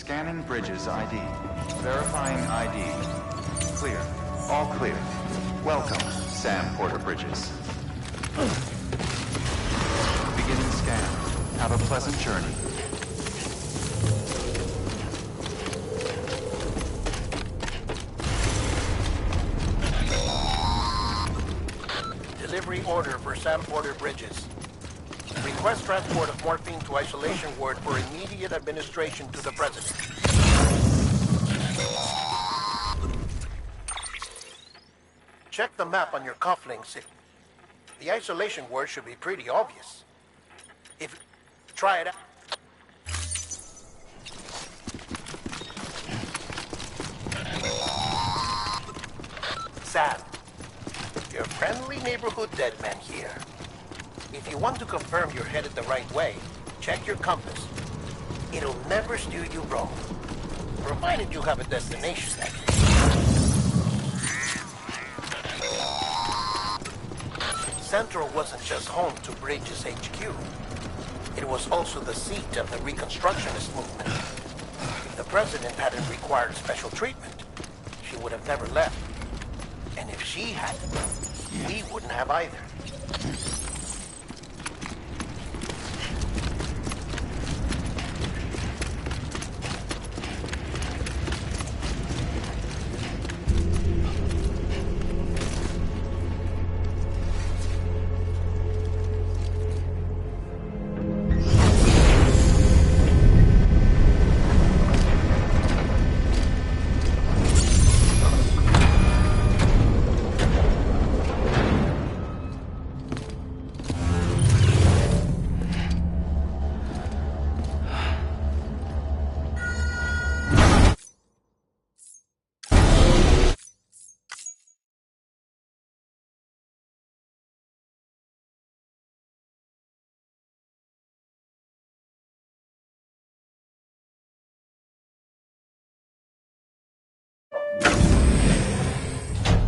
Scanning Bridges ID. Verifying ID. Clear. All clear. Welcome, Sam Porter Bridges. Beginning scan. Have a pleasant journey. Delivery order for Sam Porter Bridges. Request transport of morphine to isolation ward for immediate administration to the President. Check the map on your cufflinks. The isolation word should be pretty obvious. If try it out. Sam, your friendly neighborhood dead man here. If you want to confirm you're headed the right way, check your compass. It'll never steer you wrong, provided you have a destination, that is. Central wasn't just home to Bridges HQ. It was also the seat of the Reconstructionist movement. If the President hadn't required special treatment, she would have never left. And if she hadn't, we wouldn't have either.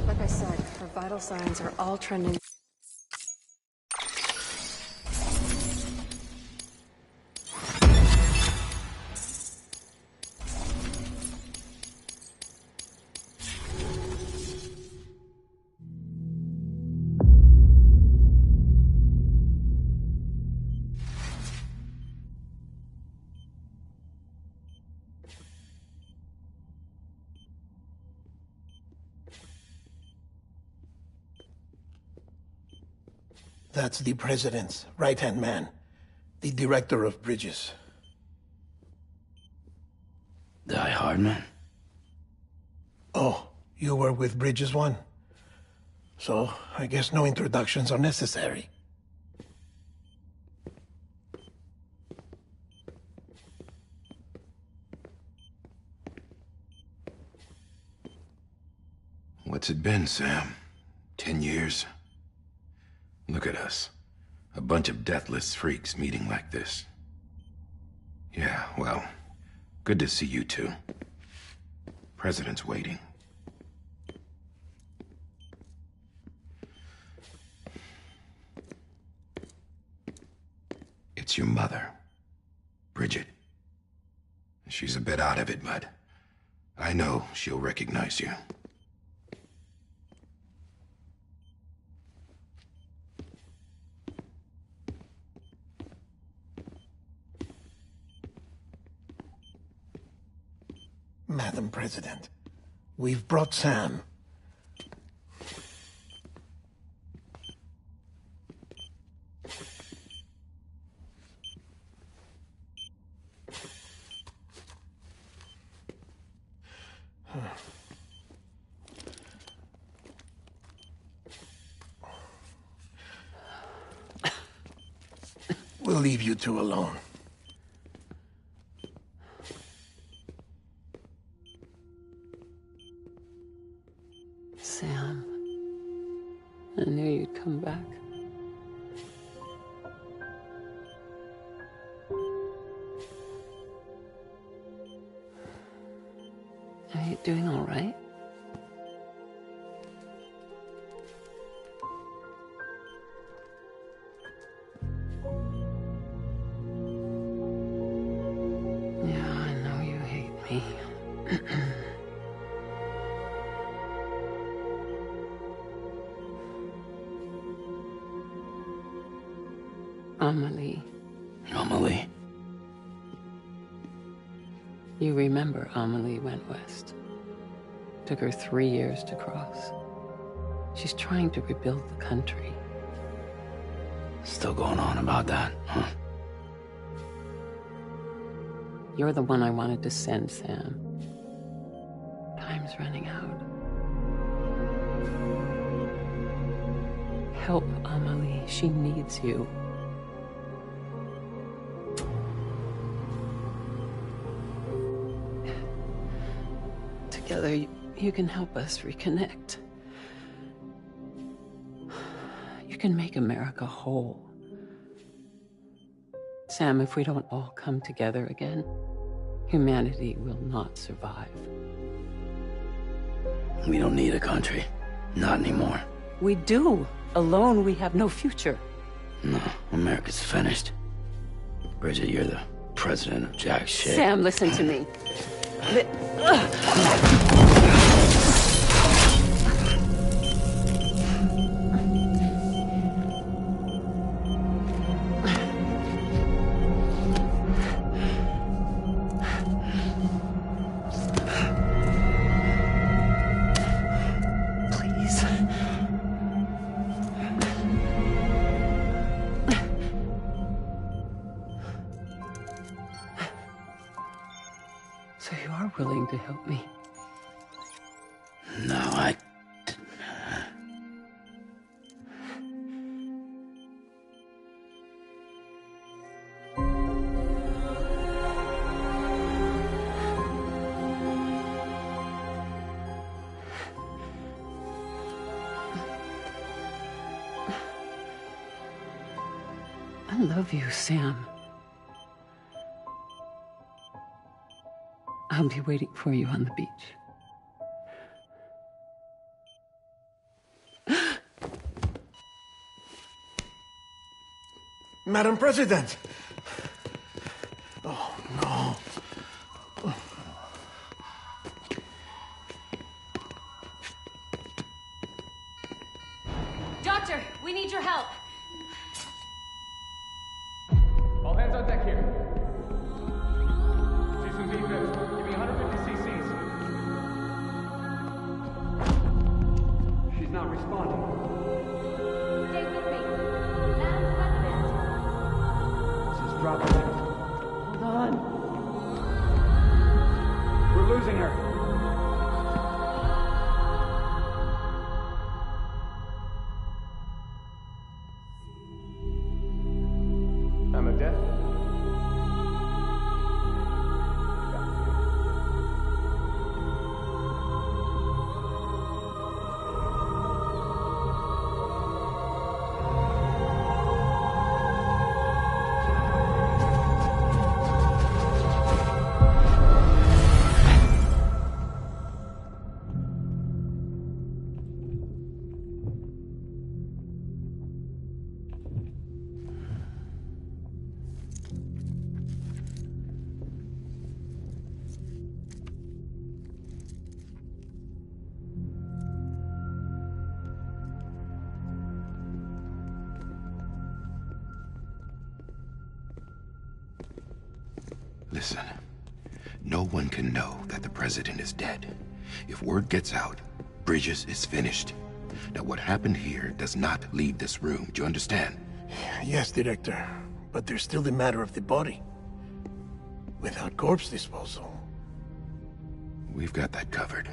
Like I said, her vital signs are all trending. That's the President's right-hand man, the Director of Bridges. Die Hard man? Oh, you were with Bridges 1? So, I guess no introductions are necessary. What's it been, Sam? 10 years? Look at us. A bunch of deathless freaks meeting like this. Yeah, well, good to see you two. President's waiting. It's your mother, Bridget. She's a bit out of it, but I know she'll recognize you. Madam President, we've brought Sam. We'll leave you two alone. Sam, I knew you'd come back. Are you doing all right? Yeah, I know you hate Amelie. Amelie? You remember Amelie went west. Took her 3 years to cross. She's trying to rebuild the country. Still going on about that, huh? You're the one I wanted to send, Sam. Time's running out. Help Amelie. She needs you. Together, you can help us reconnect. You can make America whole. Sam, if we don't all come together again, humanity will not survive. We don't need a country. Not anymore. We do. Alone, we have no future. No, America's finished. Bridget, you're the president of jack shit. Sam, listen to me. So you are willing to help me? No, I love you, Sam. I'll be waiting for you on the beach. Madam President! Oh, no. Doctor, we need your help. All hands on deck here. See some defib. Give me 150 cc's. She's not responding. Stay with me. Madam President. This is dropping. Hold on. We're losing her. I'm a death. Listen, no one can know that the president is dead. If word gets out, Bridges is finished. Now, what happened here does not leave this room. Do you understand? Yes, Director. But there's still the matter of the body. Without corpse disposal. We've got that covered.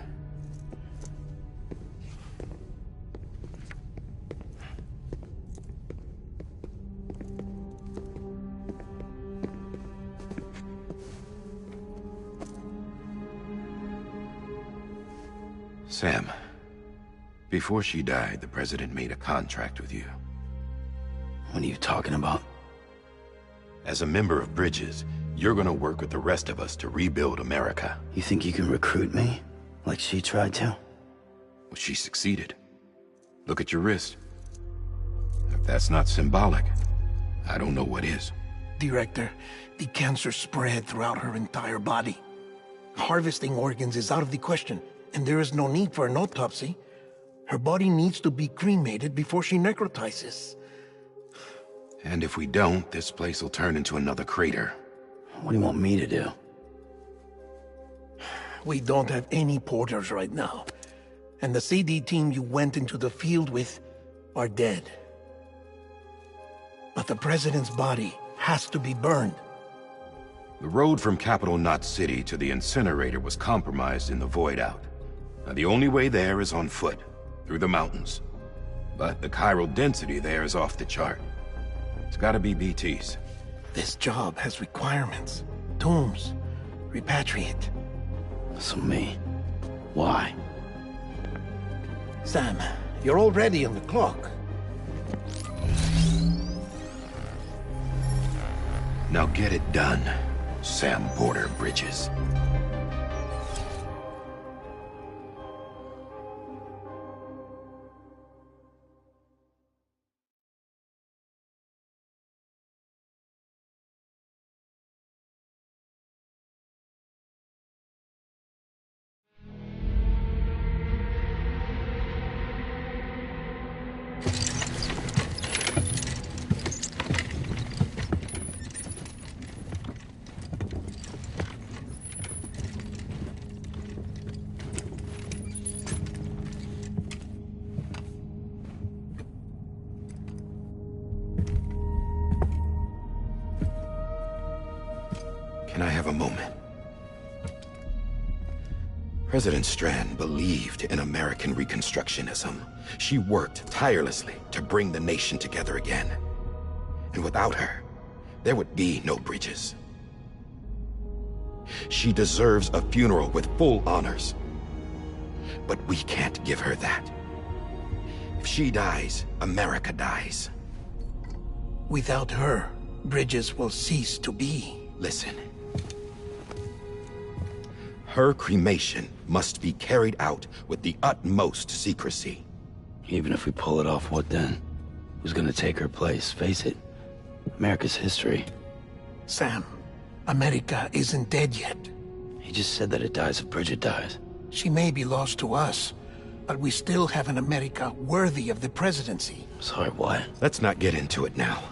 Sam, before she died, the president made a contract with you. What are you talking about? As a member of Bridges, you're gonna work with the rest of us to rebuild America. You think you can recruit me? Like she tried to? Well, she succeeded. Look at your wrist. If that's not symbolic, I don't know what is. Director, the cancer spread throughout her entire body. Harvesting organs is out of the question, and there is no need for an autopsy. Her body needs to be cremated before she necrotizes. And if we don't, this place will turn into another crater. What do you want me to do? We don't have any porters right now. And the CD team you went into the field with are dead. But the president's body has to be burned. The road from Capital Knot City to the incinerator was compromised in the void out. Now, the only way there is on foot, through the mountains. But the chiral density there is off the chart. It's gotta be BT's. This job has requirements. Tombs. Repatriate. So me. Why? Sam, you're already on the clock. Now get it done, Sam Porter Bridges. Can I have a moment? President Strand believed in American Reconstructionism. She worked tirelessly to bring the nation together again. And without her, there would be no Bridges. She deserves a funeral with full honors. But we can't give her that. If she dies, America dies. Without her, Bridges will cease to be. Listen. Her cremation must be carried out with the utmost secrecy. Even if we pull it off, what then? Who's gonna take her place? Face it, America's history. Sam, America isn't dead yet. He just said that it dies if Bridget dies. She may be lost to us, but we still have an America worthy of the presidency. Sorry, what? Let's not get into it now.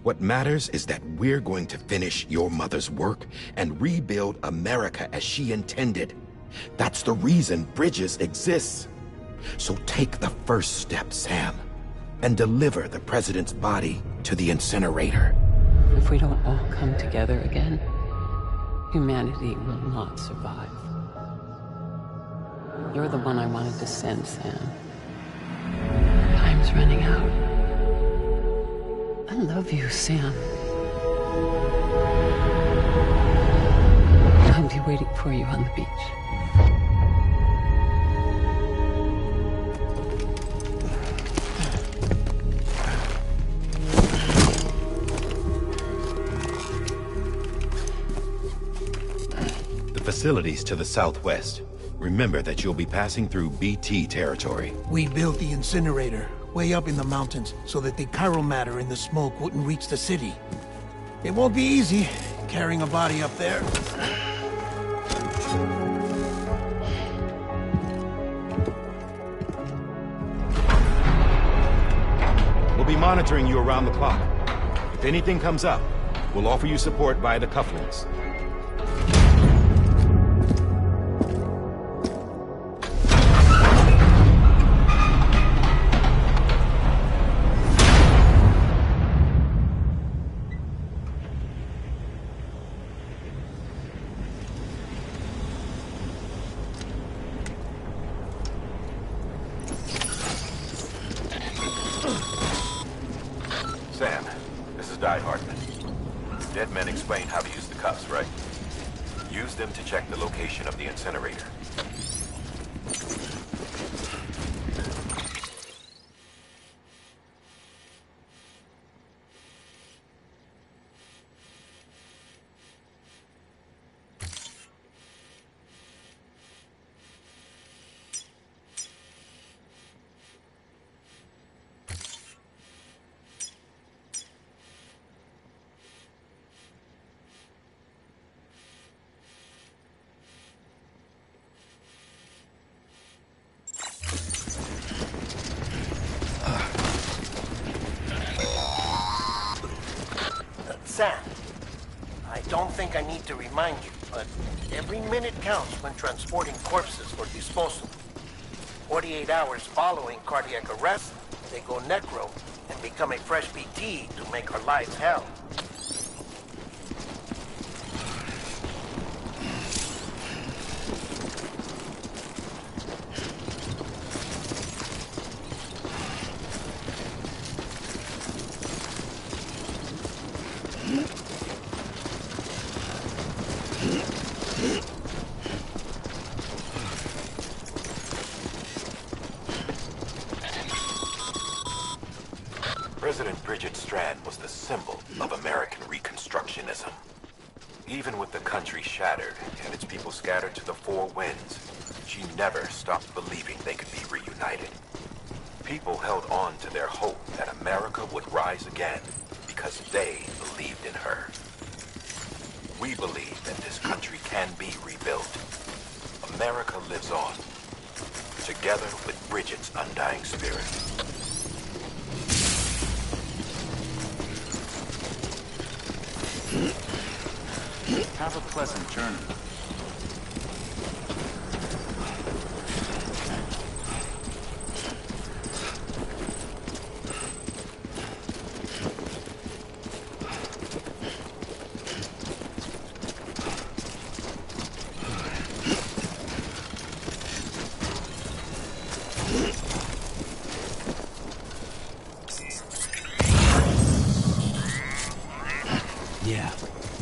What matters is that we're going to finish your mother's work and rebuild America as she intended. That's the reason Bridges exists. So take the first step, Sam, and deliver the president's body to the incinerator. If we don't all come together again, humanity will not survive. You're the one I wanted to send, Sam. Time's running out. I love you, Sam. I'll be waiting for you on the beach. The facilities to the southwest. Remember that you'll be passing through BT territory. We built the incinerator way up in the mountains so that the chiral matter in the smoke wouldn't reach the city. It won't be easy carrying a body up there. We'll be monitoring you around the clock. If anything comes up, we'll offer you support via the cufflinks. Sam, this is Die Hartman. Dead men explained how to use the cuffs, right? Use them to check the location of the incinerator. Sam, I don't think I need to remind you, but every minute counts when transporting corpses for disposal. 48 hours following cardiac arrest, they go necro and become a fresh PT to make our lives hell. President Bridget Strand was the symbol of American Reconstructionism. Even with the country shattered and its people scattered to the four winds, she never stopped believing they could be reunited. People held on to their hope that America would rise again because they believed in her. We believe that this country can be rebuilt. America lives on, together with Bridget's undying spirit. Have a pleasant journey.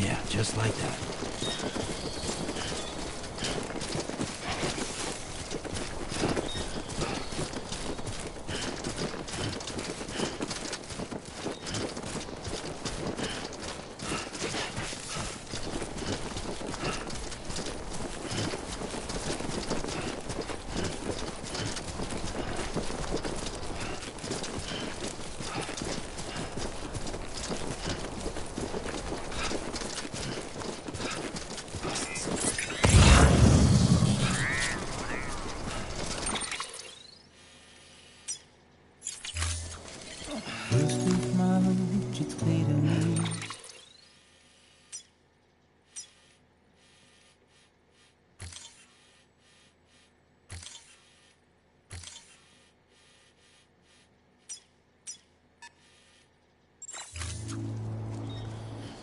Yeah, just like that.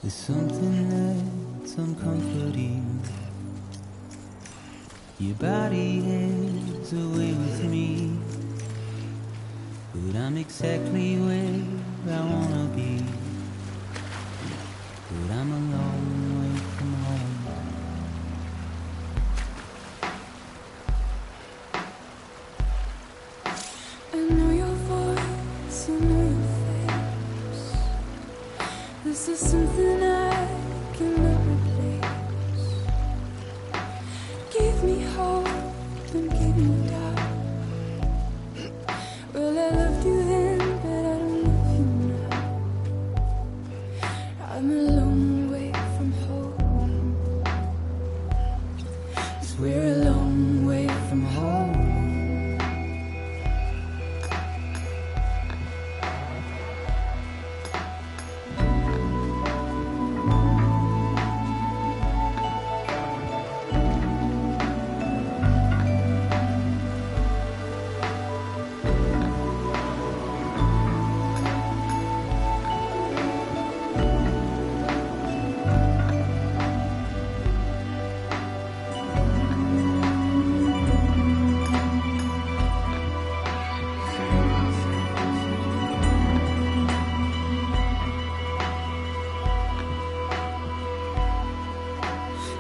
There's something that's uncomforting. Your body is away with me, but I'm exactly where I wanna be. But I'm a long way from home. I know your voice, I know your face. This is something I cannot replace. Give me hope and give me doubt. Well, I loved you then, but I don't love you now. I'm a long way from home. 'Cause we're a long way from home.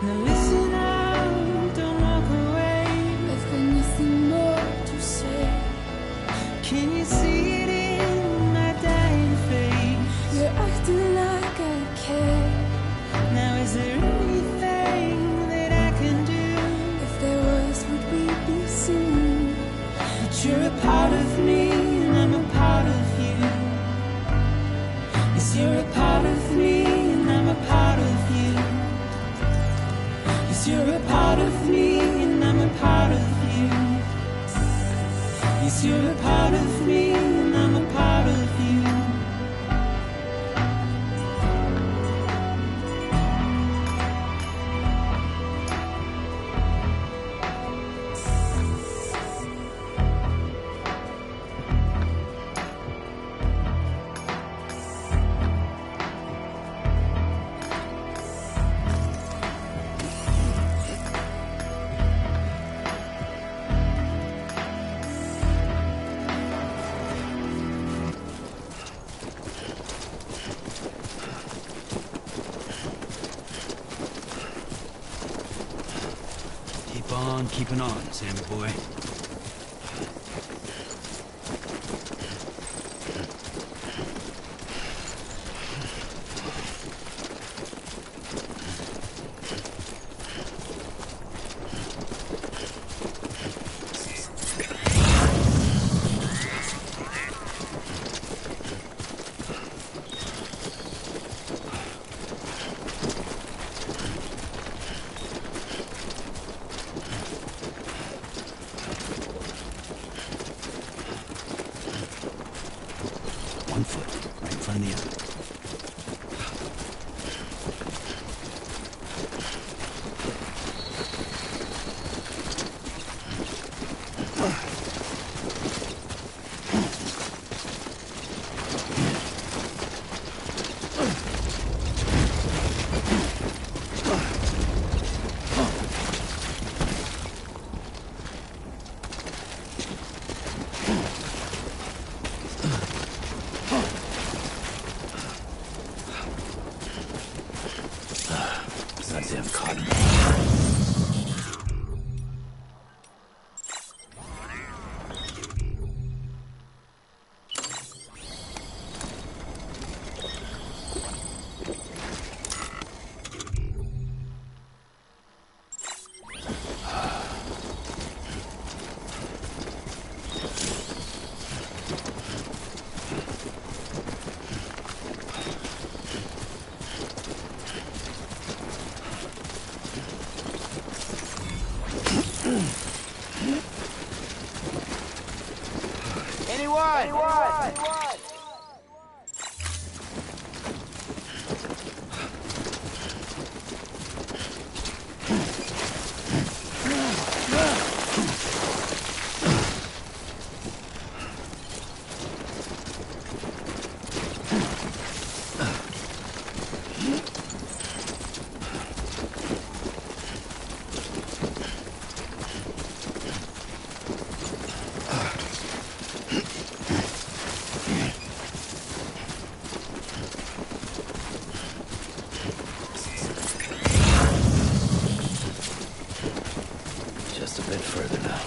Now listen out, don't walk away. I've got nothing more to say. Can you see it in my dying face? You're acting like I care. Now is there anything that I can do? If there was, would we be singing? But you're a part of me and I'm a part of you. Yes, you're a part of me and I'm a part of you. You're a part of me and I'm a part of you. Yes, you're a part of me and I'm a part of you. on keeping on, Sammy boy. One foot, right in front of the other. Goddamn cotton. Just a bit further now.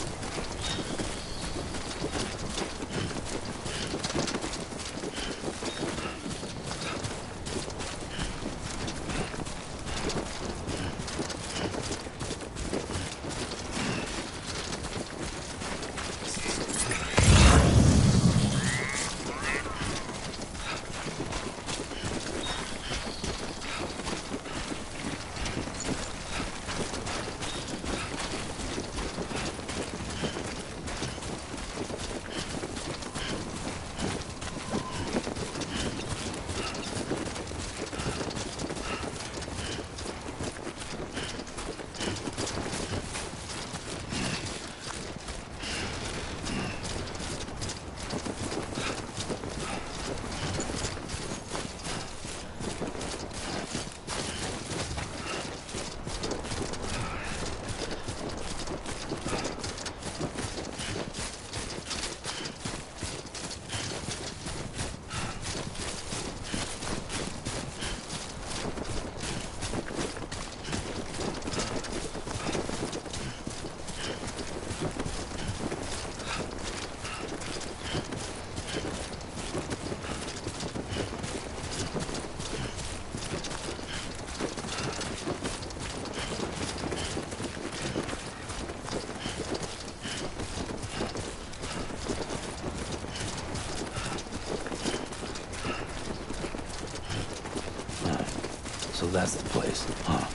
So that's the place, huh?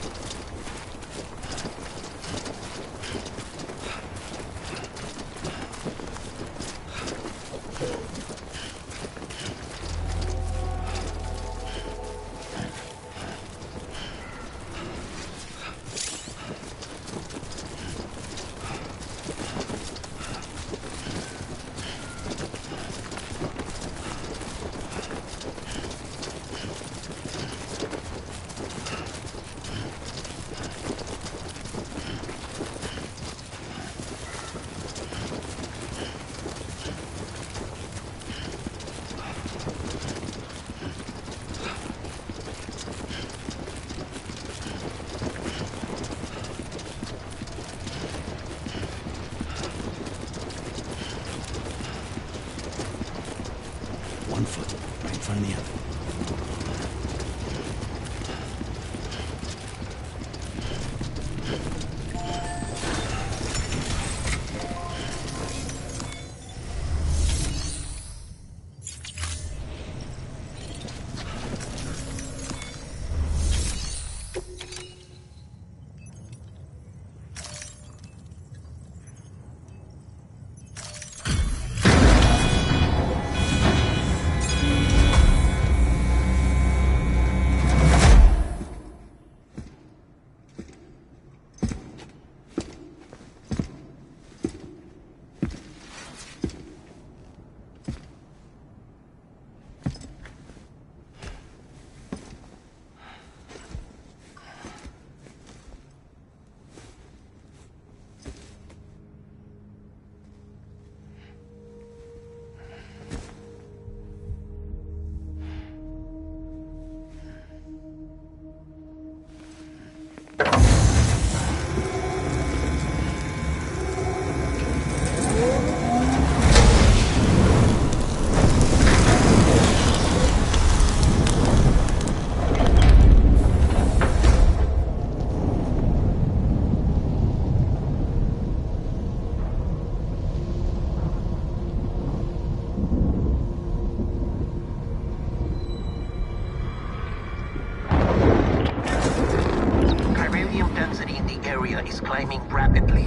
is climbing rapidly.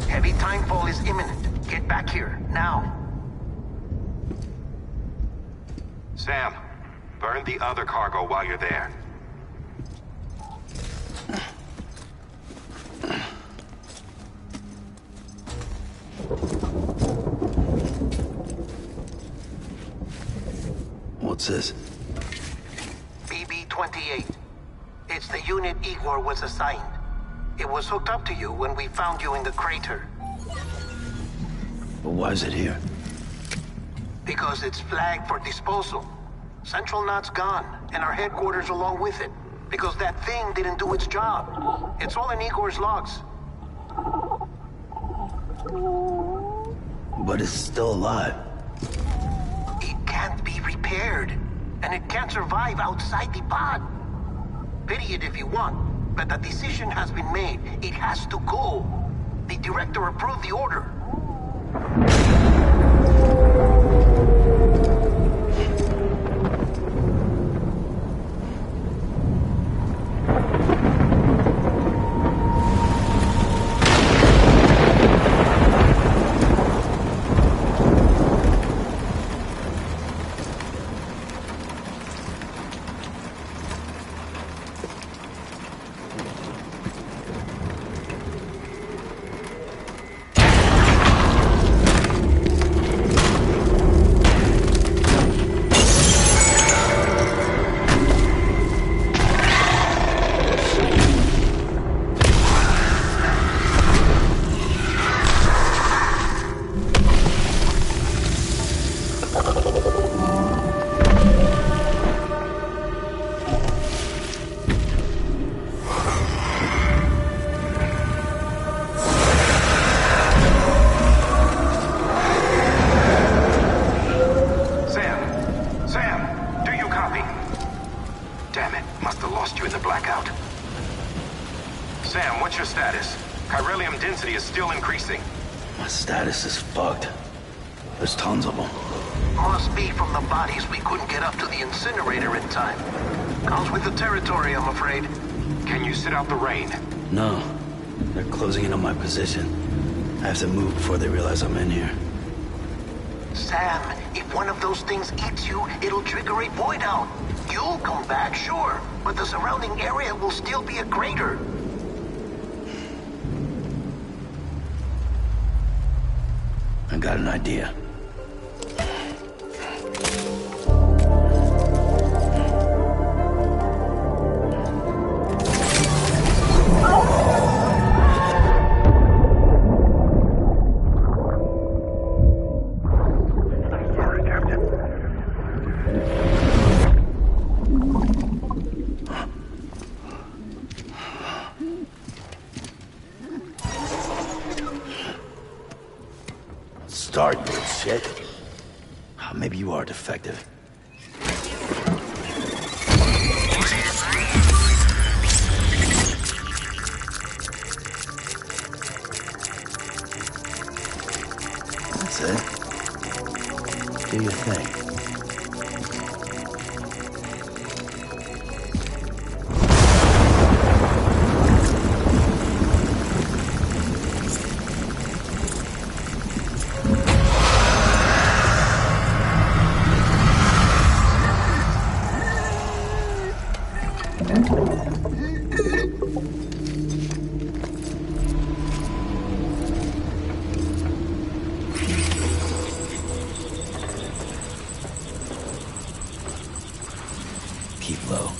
Heavy timefall is imminent. Get back here, now. Sam, burn the other cargo while you're there. What's this? BB-28. It's the unit Igor was assigned. It was hooked up to you when we found you in the crater. But why is it here? Because it's flagged for disposal. Central Knot's gone, and our headquarters along with it. Because that thing didn't do its job. It's all in Igor's logs. But it's still alive. It can't be repaired, and it can't survive outside the pod. Pity it if you want, but the decision has been made. It has to go. The director approved the order. No. They're closing in on my position. I have to move before they realize I'm in here. Sam, if one of those things eats you, it'll trigger a void out. You'll come back, sure, but the surrounding area will still be a crater. I got an idea. Start, you shit. Maybe you are defective. Keep low.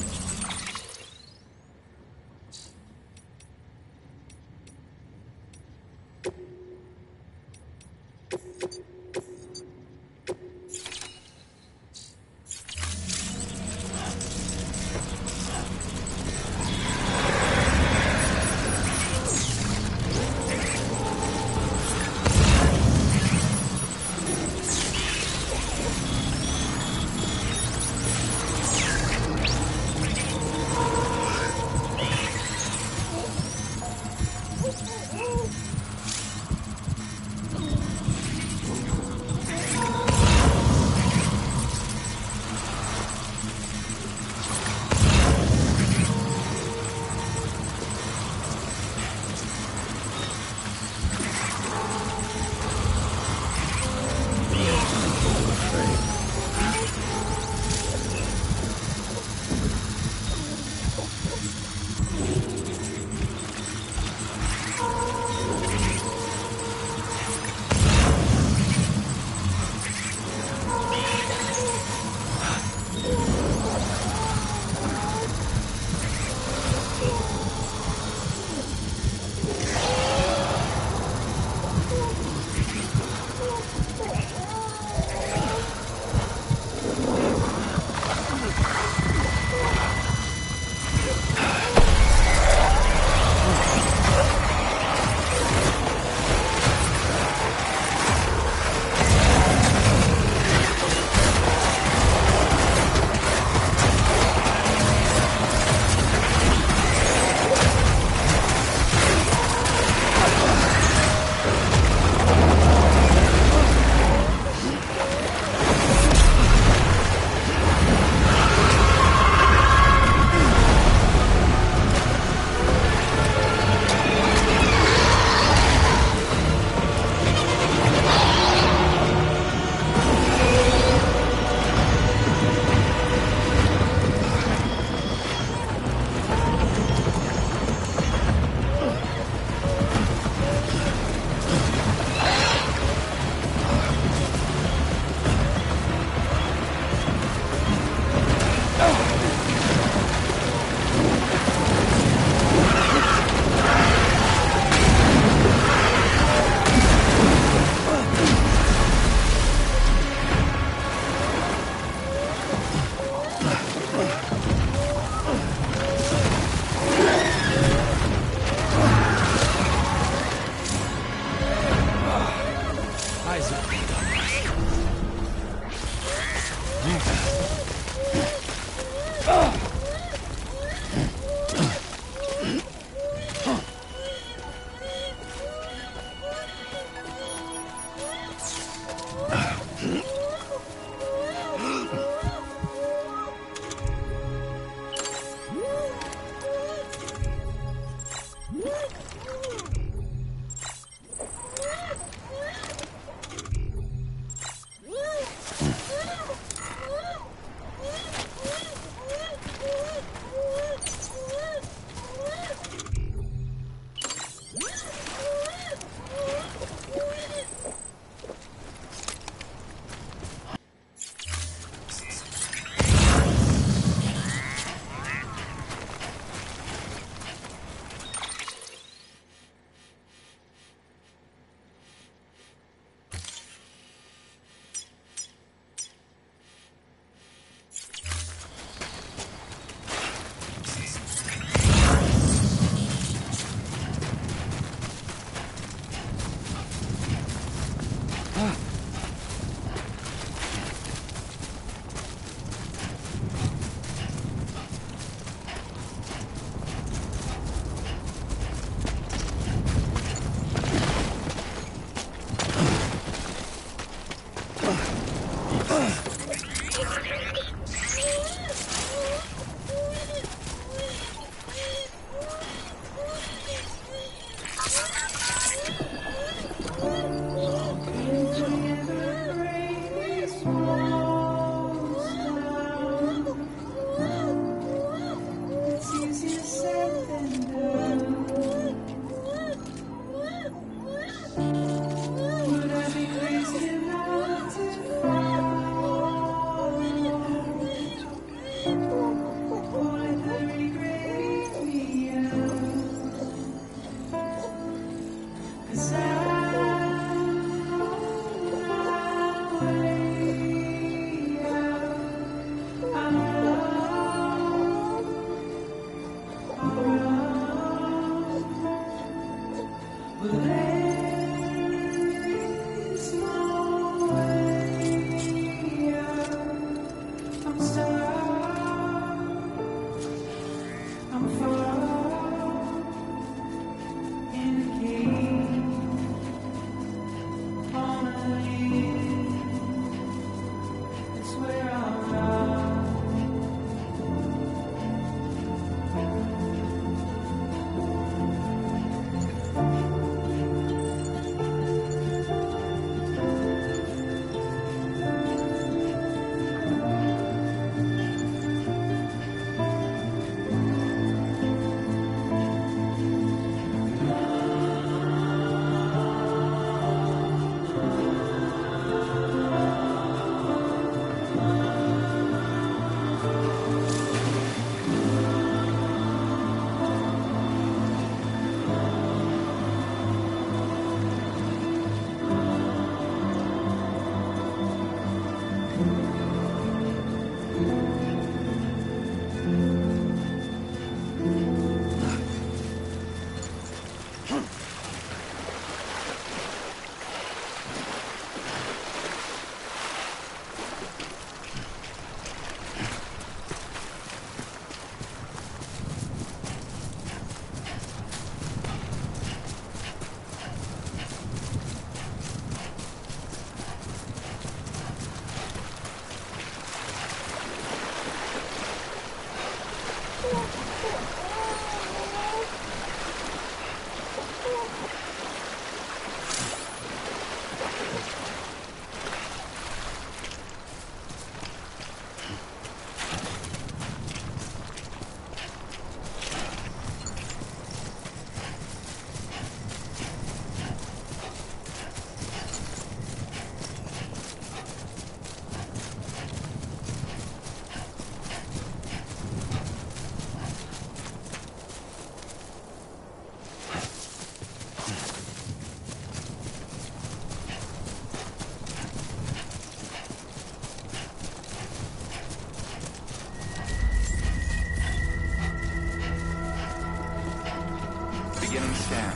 Beginning scan.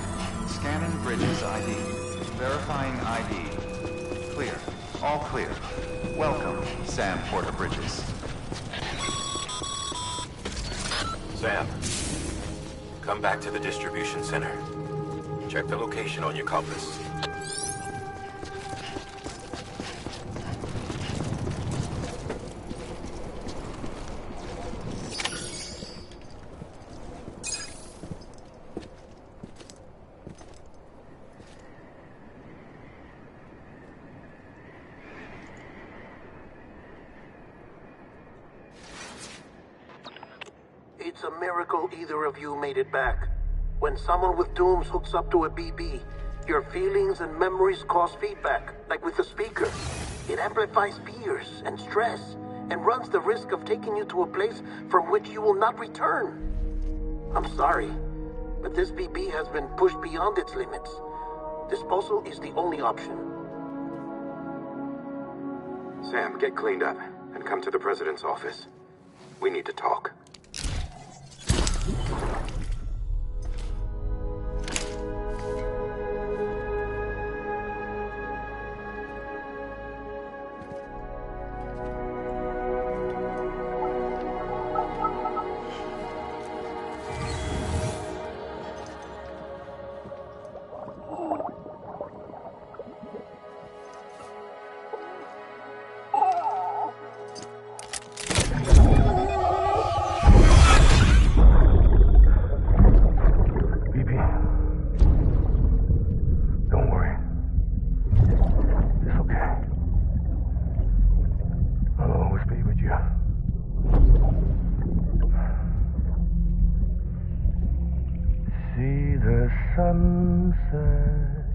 Scanning Bridges ID. Verifying ID. Clear. All clear. Welcome, Sam Porter Bridges. Sam, come back to the distribution center. Check the location on your compass. It's a miracle either of you made it back. When someone with dooms hooks up to a BB, your feelings and memories cause feedback, like with the speaker. It amplifies fears and stress, and runs the risk of taking you to a place from which you will not return. I'm sorry, but this BB has been pushed beyond its limits. Disposal is the only option. Sam, get cleaned up and come to the president's office. We need to talk. Sunset,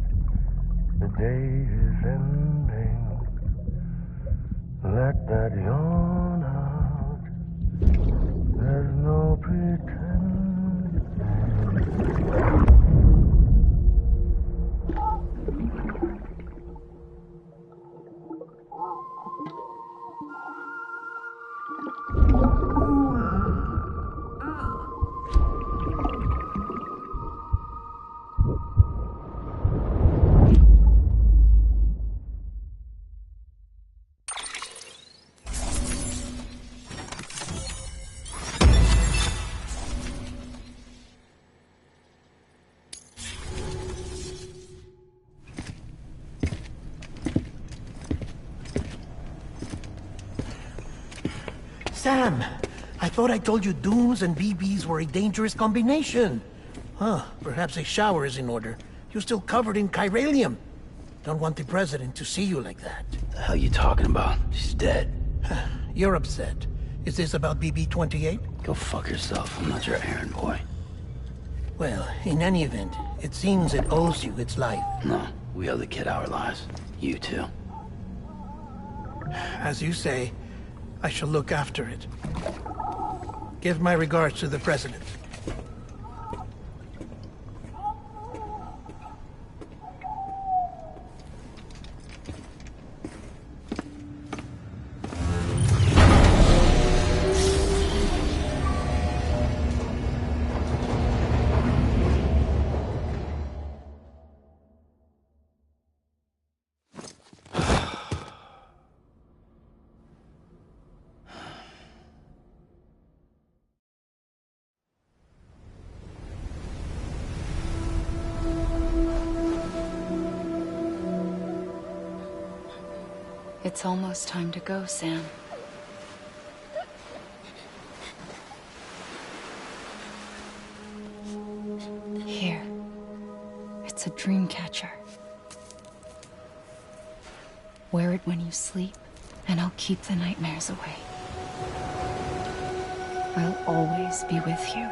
the day is ending. Let that yawn out. There's no pretending. Sam, I thought I told you dooms and BBs were a dangerous combination. Huh, perhaps a shower is in order. You're still covered in chiralium. Don't want the president to see you like that. The hell you talking about? She's dead. You're upset. Is this about BB-28? Go fuck yourself. I'm not your errand boy. Well, in any event, it seems it owes you its life. No, we owe the kid our lives. You too. As you say, I shall look after it. Give my regards to the president. It's almost time to go, Sam. Here. It's a dream catcher. Wear it when you sleep, and I'll keep the nightmares away. I'll always be with you.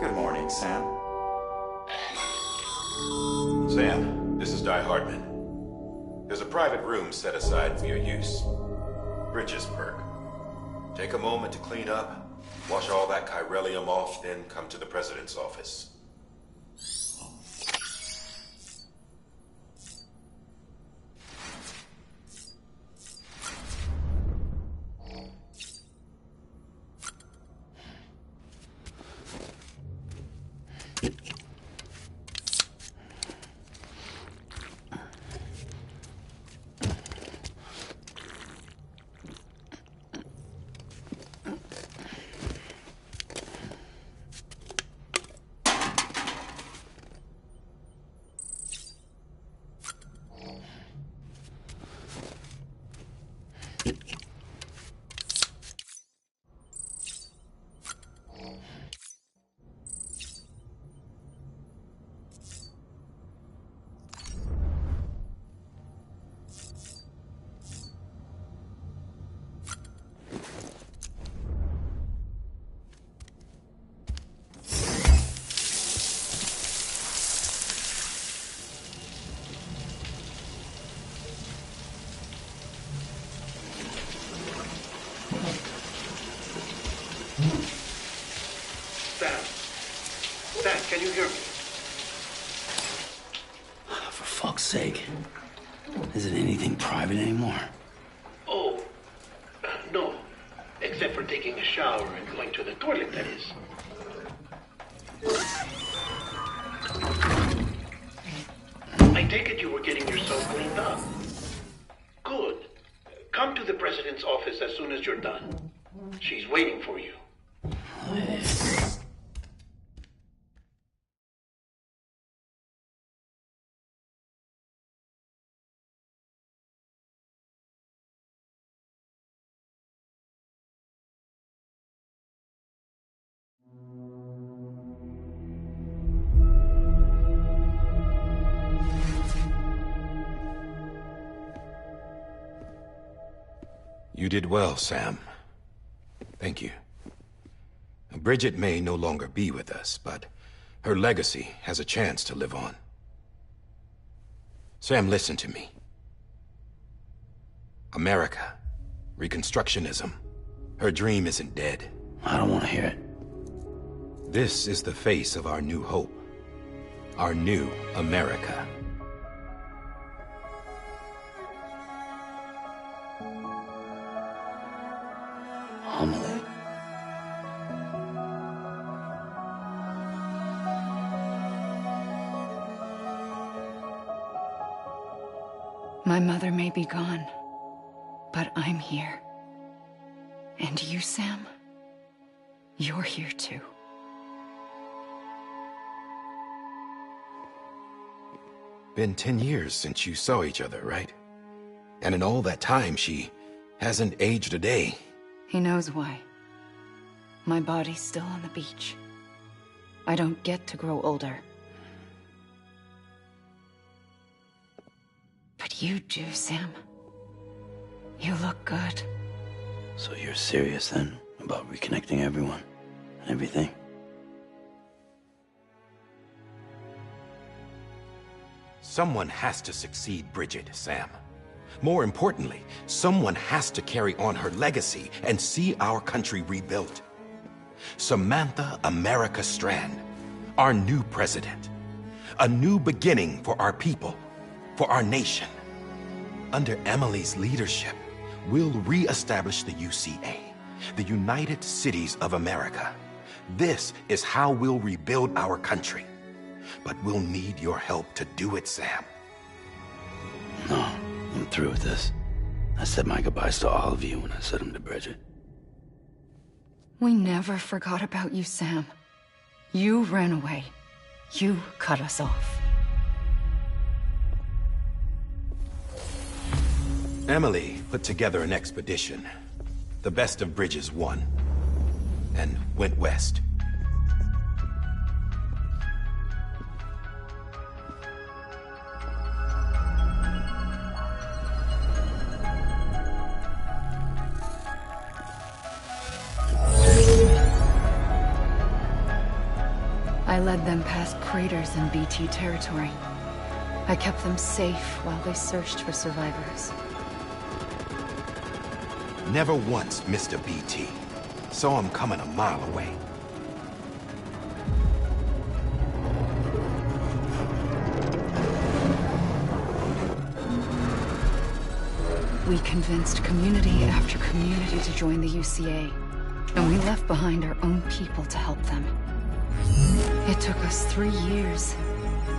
Good morning, Sam. Sam, this is Di Hartman. There's a private room set aside for your use. Bridges perk. Take a moment to clean up, wash all that chiralium off, then come to the president's office. Sam, can you hear me? For fuck's sake. Is it anything private anymore? Oh, no. Except for taking a shower and going to the toilet, that is. I take it you were getting yourself cleaned up. Good. Come to the president's office as soon as you're done. She's waiting for you. You did well, Sam. Thank you. Bridget may no longer be with us, but her legacy has a chance to live on. Sam, listen to me. America, Reconstructionism, her dream isn't dead. I don't want to hear it. This is the face of our new hope. Our new America. Amelie. My mother may be gone, but I'm here. And you, Sam, you're here too. Been 10 years since you saw each other, right? And in all that time, she hasn't aged a day. He knows why. My body's still on the beach. I don't get to grow older. But you do, Sam. You look good. So you're serious then about reconnecting everyone and everything? Someone has to succeed Bridget, Sam. More importantly, someone has to carry on her legacy and see our country rebuilt. Samantha America Strand, our new president. A new beginning for our people, for our nation. Under Emily's leadership, we'll re-establish the UCA, the United Cities of America. This is how we'll rebuild our country. But we'll need your help to do it, Sam. No, I'm through with this. I said my goodbyes to all of you when I said them to Bridget. We never forgot about you, Sam. You ran away. You cut us off. Emily put together an expedition. The best of Bridges won, and went west. I led them past craters in BT territory. I kept them safe while they searched for survivors. Never once missed a BT. Saw him coming a mile away. We convinced community after community to join the UCA, and we left behind our own people to help them. It took us 3 years,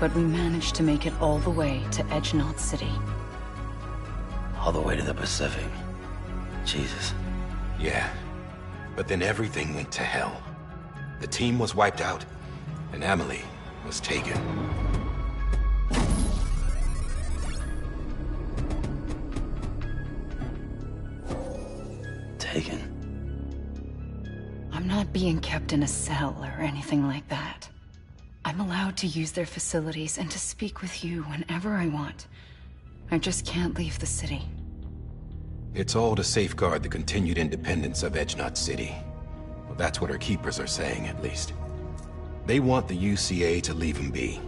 but we managed to make it all the way to Edgenot City. All the way to the Pacific. Jesus. Yeah, but then everything went to hell. The team was wiped out, and Emily was taken. Taken? I'm not being kept in a cell or anything like that. I'm allowed to use their facilities and to speak with you whenever I want. I just can't leave the city. It's all to safeguard the continued independence of Edgenot City. Well, that's what our keepers are saying, at least. They want the UCA to leave him be.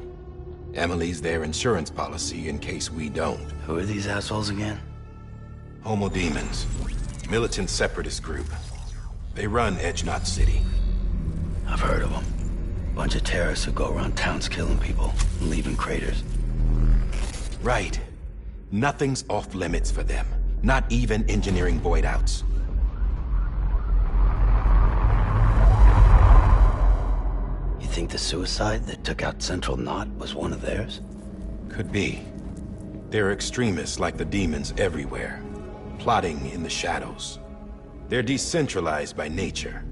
Emily's their insurance policy in case we don't. Who are these assholes again? Homo Demons. Militant separatist group. They run Edgenot City. I've heard of them. Bunch of terrorists who go around towns killing people and leaving craters. Right. Nothing's off limits for them. Not even engineering void outs. You think the suicide that took out Central Knot was one of theirs? Could be. There are extremists like the demons everywhere, plotting in the shadows. They're decentralized by nature.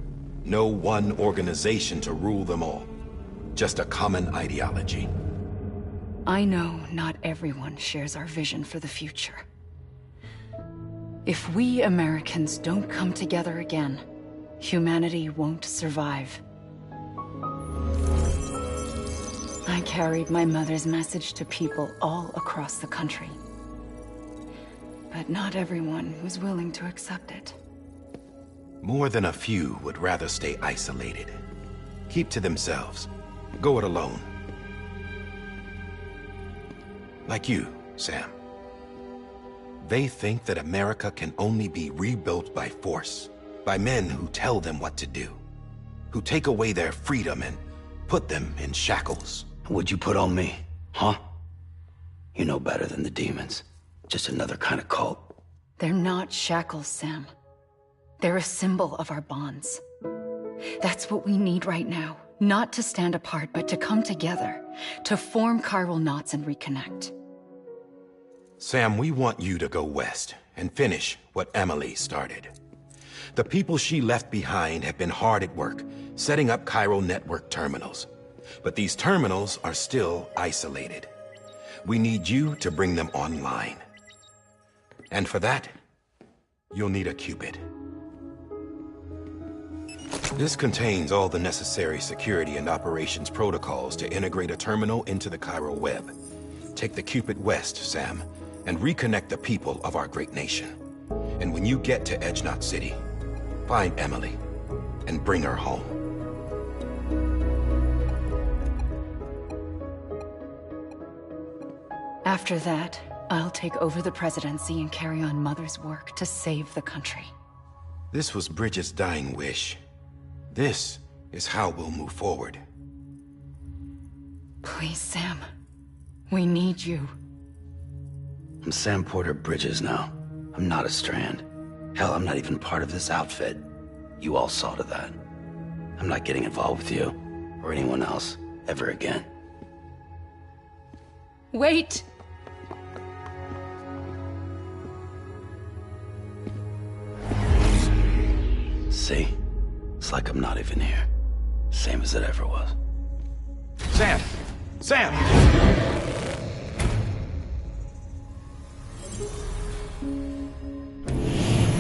No one organization to rule them all. Just a common ideology. I know not everyone shares our vision for the future. If we Americans don't come together again, humanity won't survive. I carried my mother's message to people all across the country. But not everyone was willing to accept it. More than a few would rather stay isolated. Keep to themselves. Go it alone. Like you, Sam. They think that America can only be rebuilt by force, by men who tell them what to do, who take away their freedom and put them in shackles. What'd you put on me, huh? You know better than the demons. Just another kind of cult. They're not shackles, Sam. They're a symbol of our bonds. That's what we need right now. Not to stand apart, but to come together, to form chiral knots and reconnect. Sam, we want you to go west and finish what Emily started. The people she left behind have been hard at work, setting up Cairo network terminals. But these terminals are still isolated. We need you to bring them online. And for that, you'll need a Cupid. This contains all the necessary security and operations protocols to integrate a terminal into the Cairo web. Take the Cupid west, Sam, and reconnect the people of our great nation. And when you get to Edge Knot City, find Emily and bring her home. After that, I'll take over the presidency and carry on Mother's work to save the country. This was Bridget's dying wish. This is how we'll move forward. Please, Sam. We need you. I'm Sam Porter Bridges now. I'm not a Strand. Hell, I'm not even part of this outfit. You all saw to that. I'm not getting involved with you, or anyone else, ever again. Wait! See? It's like I'm not even here. Same as it ever was. Sam! Sam!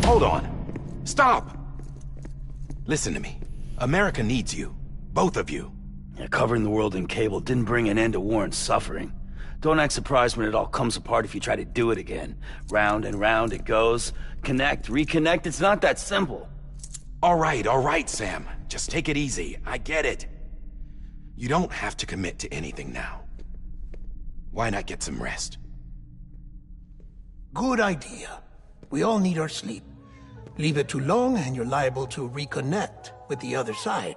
Hold on. Stop! Listen to me. America needs you. Both of you. Yeah, covering the world in cable didn't bring an end to war and suffering. Don't act surprised when it all comes apart if you try to do it again. Round and round it goes. Connect, reconnect, it's not that simple. All right, Sam. Just take it easy. I get it. You don't have to commit to anything now. Why not get some rest? Good idea. We all need our sleep. Leave it too long and you're liable to reconnect with the other side.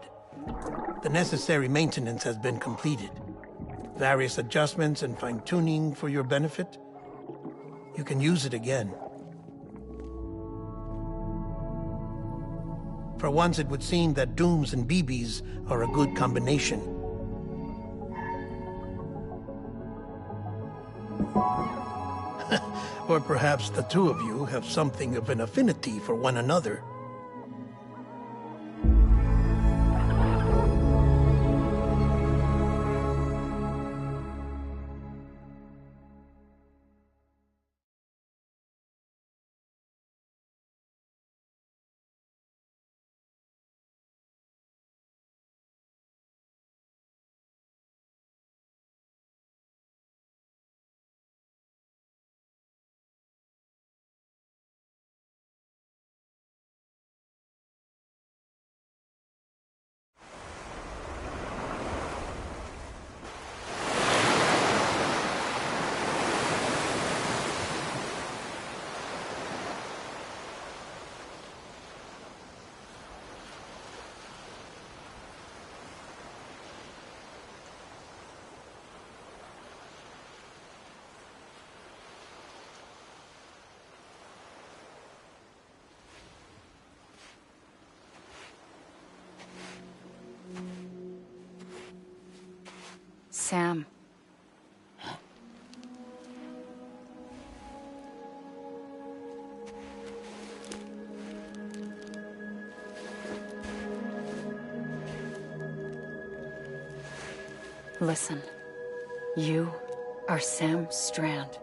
The necessary maintenance has been completed. Various adjustments and fine-tuning for your benefit. You can use it again. For once, it would seem that Dooms and BBs are a good combination. Or perhaps the two of you have something of an affinity for one another. Sam. Listen. You are Sam Strand.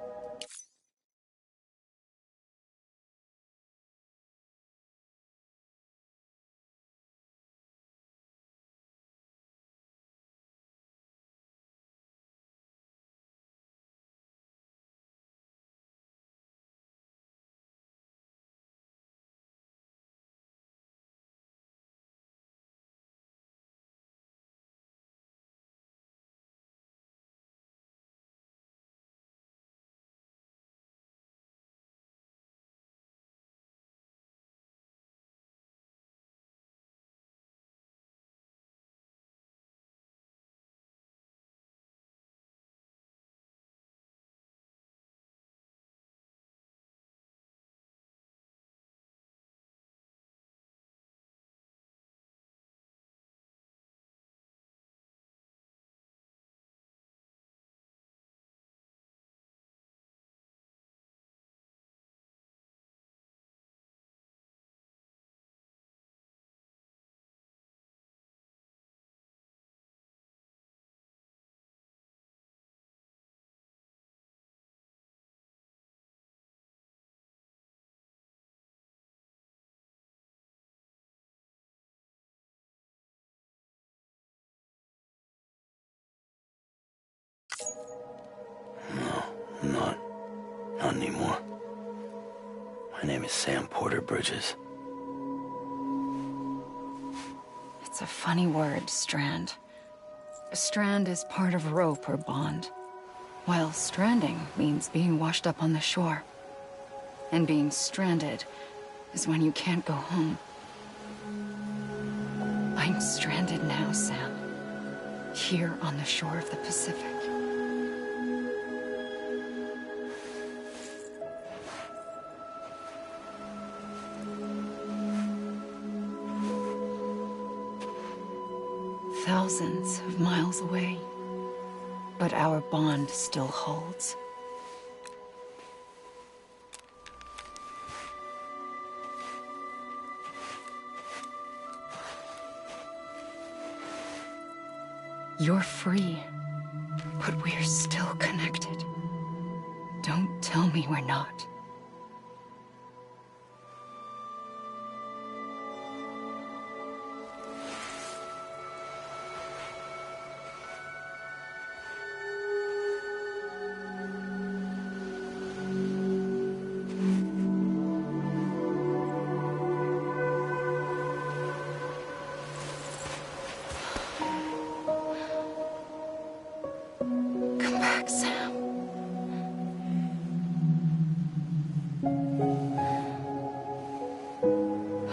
No, I'm not. Not anymore. My name is Sam Porter Bridges. It's a funny word, strand. A strand is part of rope or bond, while stranding means being washed up on the shore. And being stranded is when you can't go home. I'm stranded now, Sam. Here on the shore of the Pacific. Thousands of miles away, but our bond still holds. You're free, but we're still connected. Don't tell me we're not. Come back, Sam.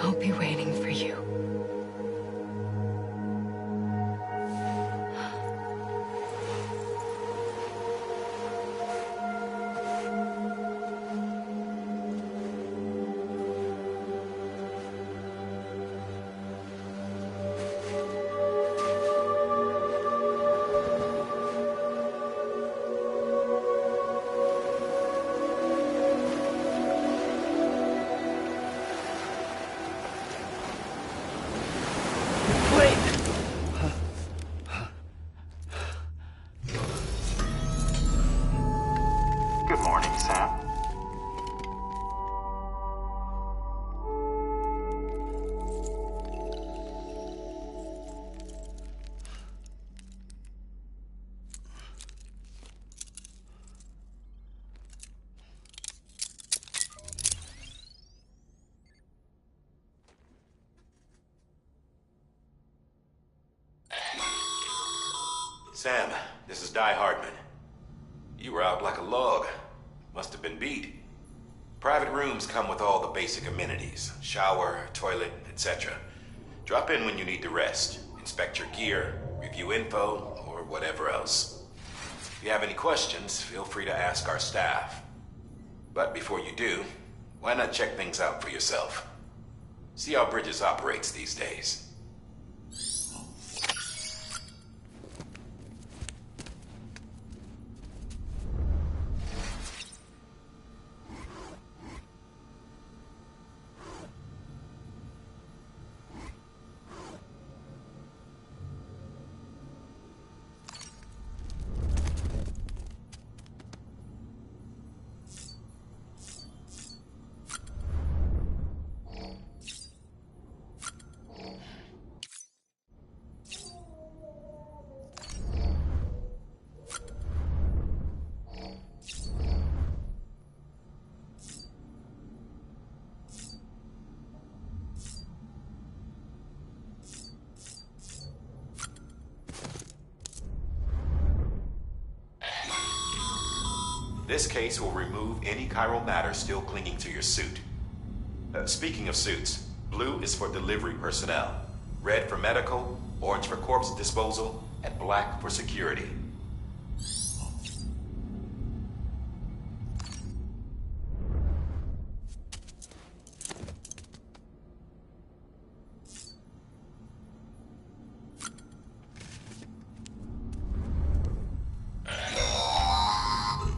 I'll be waiting for you. Good morning, Sam. Sam, this is Di Hardman. You were out like a log. Must have been beat. Private rooms come with all the basic amenities. Shower, toilet, etc. Drop in when you need to rest. Inspect your gear, review info, or whatever else. If you have any questions, feel free to ask our staff. But before you do, why not check things out for yourself? See how Bridges operates these days. This case will remove any chiral matter still clinging to your suit. Speaking of suits, blue is for delivery personnel, red for medical, orange for corpse disposal, and black for security.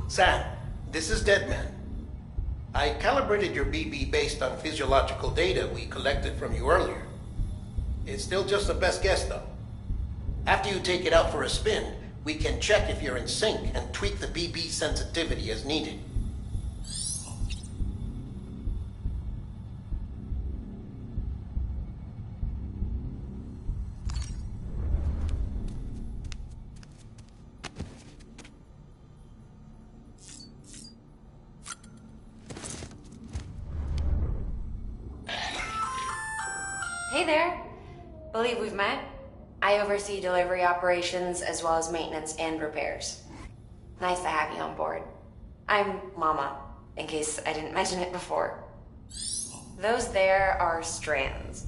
Sam, this is Deadman. I calibrated your BB based on physiological data we collected from you earlier. It's still just a best guess, though. After you take it out for a spin, we can check if you're in sync and tweak the BB sensitivity as needed. Hey there. Believe we've met. I oversee delivery operations as well as maintenance and repairs. Nice to have you on board. I'm Mama, in case I didn't mention it before. Those there are strands.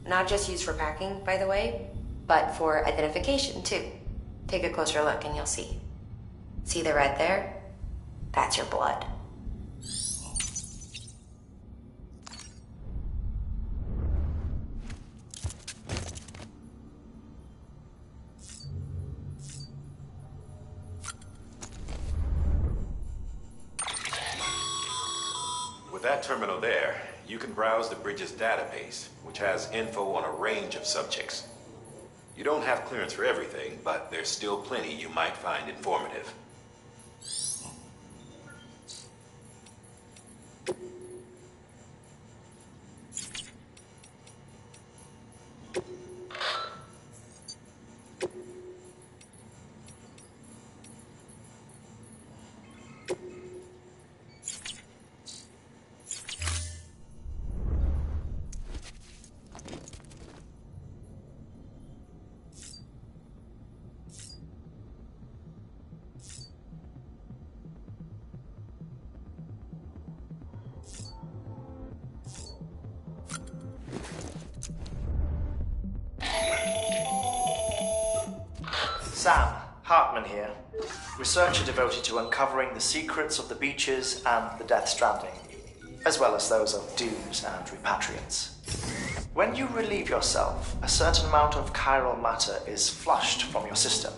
Not just used for packing, by the way, but for identification, too. Take a closer look and you'll see. See the red there? That's your blood. With that terminal there, you can browse the bridge's database, which has info on a range of subjects. You don't have clearance for everything, but there's still plenty you might find informative. Sam, Hartman here, researcher devoted to uncovering the secrets of the beaches and the Death Stranding, as well as those of dooms and repatriants. When you relieve yourself, a certain amount of chiral matter is flushed from your system.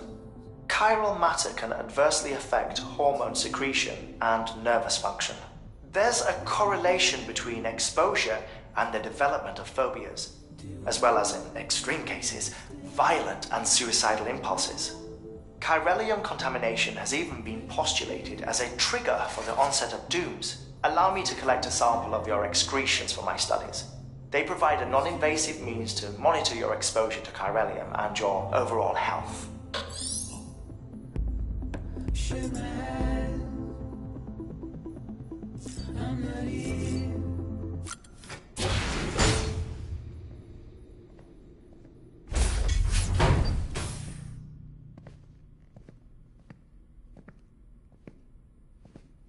Chiral matter can adversely affect hormone secretion and nervous function. There's a correlation between exposure and the development of phobias, as well as, in extreme cases, violent and suicidal impulses. Chiralium contamination has even been postulated as a trigger for the onset of dooms. Allow me to collect a sample of your excretions for my studies. They provide a non-invasive means to monitor your exposure to chiralium and your overall health.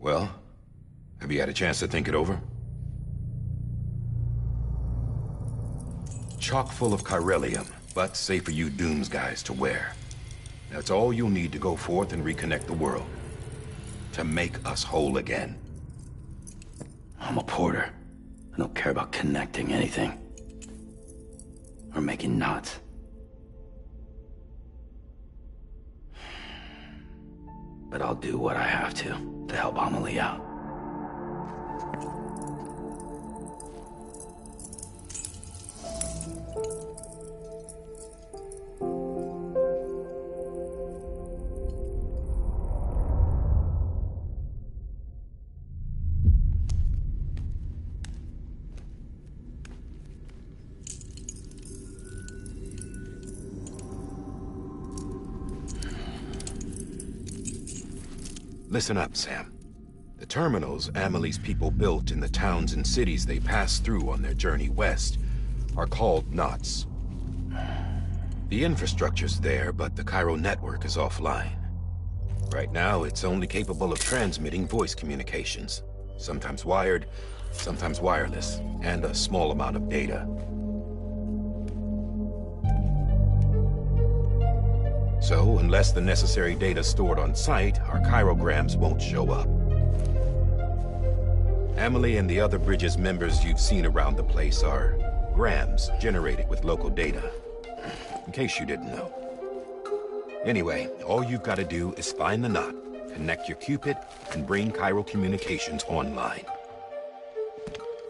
Well, have you had a chance to think it over? Chock full of chiralium, but safe for you Dooms guys to wear. That's all you'll need to go forth and reconnect the world. To make us whole again. I'm a porter. I don't care about connecting anything. Or making knots. But I'll do what I have to help Amelie out. Listen up, Sam. The terminals Amelie's people built in the towns and cities they passed through on their journey west are called knots. The infrastructure's there, but the chiral network is offline. Right now, it's only capable of transmitting voice communications. Sometimes wired, sometimes wireless, and a small amount of data. So, unless the necessary data stored on site, our chirograms won't show up. Amelie and the other Bridges members you've seen around the place are grams generated with local data. In case you didn't know. Anyway, all you've got to do is find the knot, connect your Cupid, and bring chiral communications online.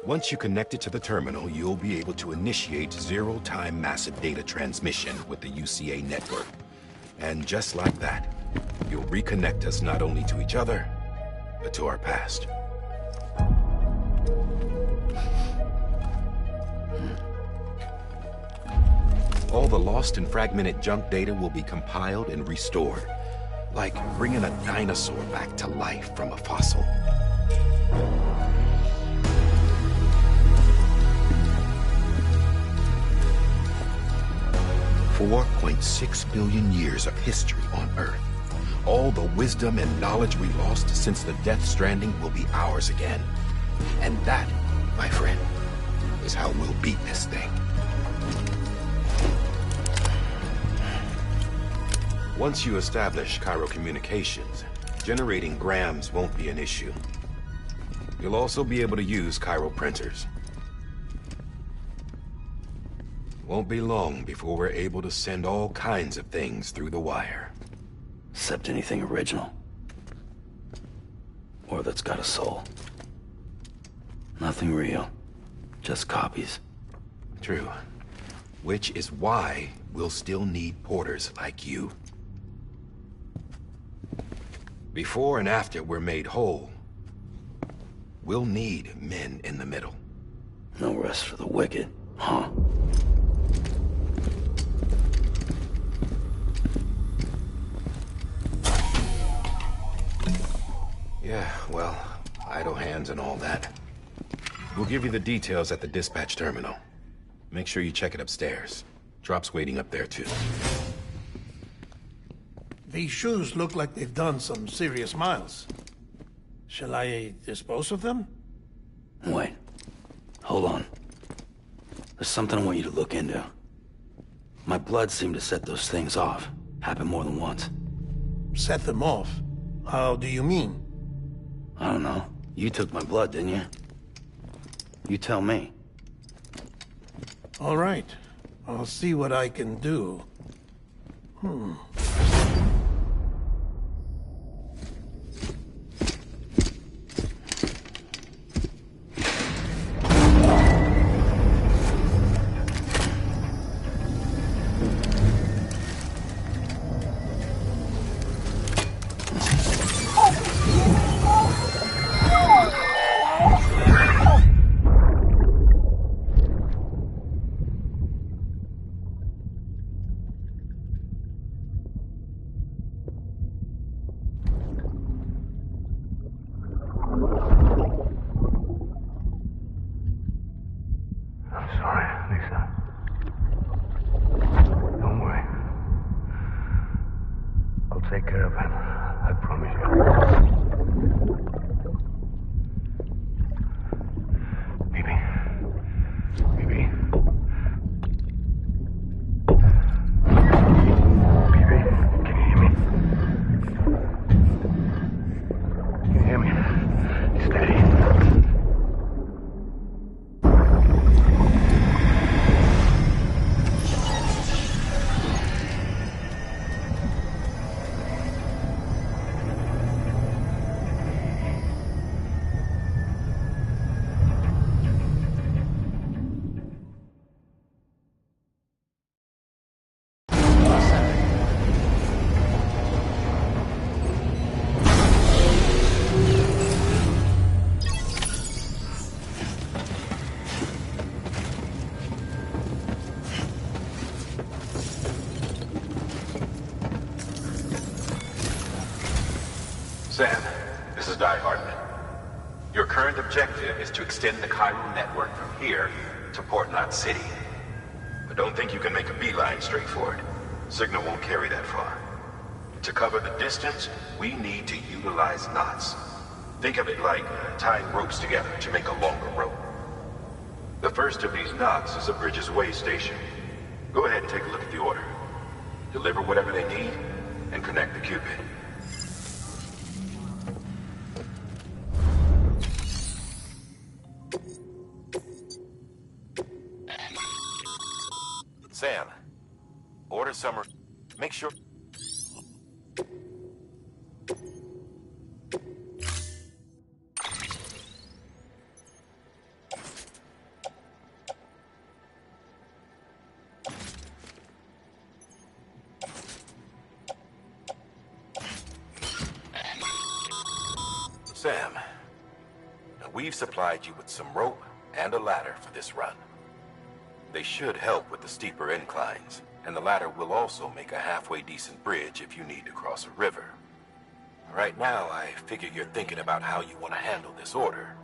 Once you connect it to the terminal, you'll be able to initiate zero-time massive data transmission with the UCA network. And just like that, you'll reconnect us not only to each other, but to our past. All the lost and fragmented junk data will be compiled and restored, like bringing a dinosaur back to life from a fossil. 4.6 billion years of history on Earth. All the wisdom and knowledge we lost since the Death Stranding will be ours again. And that, my friend, is how we'll beat this thing. Once you establish Cairo communications, generating grams won't be an issue. You'll also be able to use Cairo printers. Won't be long before we're able to send all kinds of things through the wire. Except anything original. Or that's got a soul. Nothing real. Just copies. True. Which is why we'll still need porters like you. Before and after we're made whole, we'll need men in the middle. No rest for the wicked, huh? Yeah, well, idle hands and all that. We'll give you the details at the dispatch terminal. Make sure you check it upstairs. Drop's waiting up there, too. These shoes look like they've done some serious miles. Shall I dispose of them? Wait. Hold on. There's something I want you to look into. My blood seemed to set those things off. Happened more than once. Set them off? How do you mean? I don't know. You took my blood, didn't you? You tell me. All right. I'll see what I can do. Take care of him. I promise you. Baby. Baby. Baby, can you hear me? Can you hear me? Steady. Sam, this is Die Hardman. Your current objective is to extend the Cairo network from here to Port Knot City. But don't think you can make a beeline straight for it. Signal won't carry that far. To cover the distance, we need to utilize knots. Think of it like tying ropes together to make a longer rope. The first of these knots is a Bridges Way station. Go ahead and take a look at the order. Deliver whatever they need, and connect the Cupid. Sam, order some. Make sure. Sam, we've supplied you with some rope and a ladder for this run. They should help with the steeper inclines, and the ladder will also make a halfway decent bridge if you need to cross a river. Right now, I figure you're thinking about how you want to handle this order.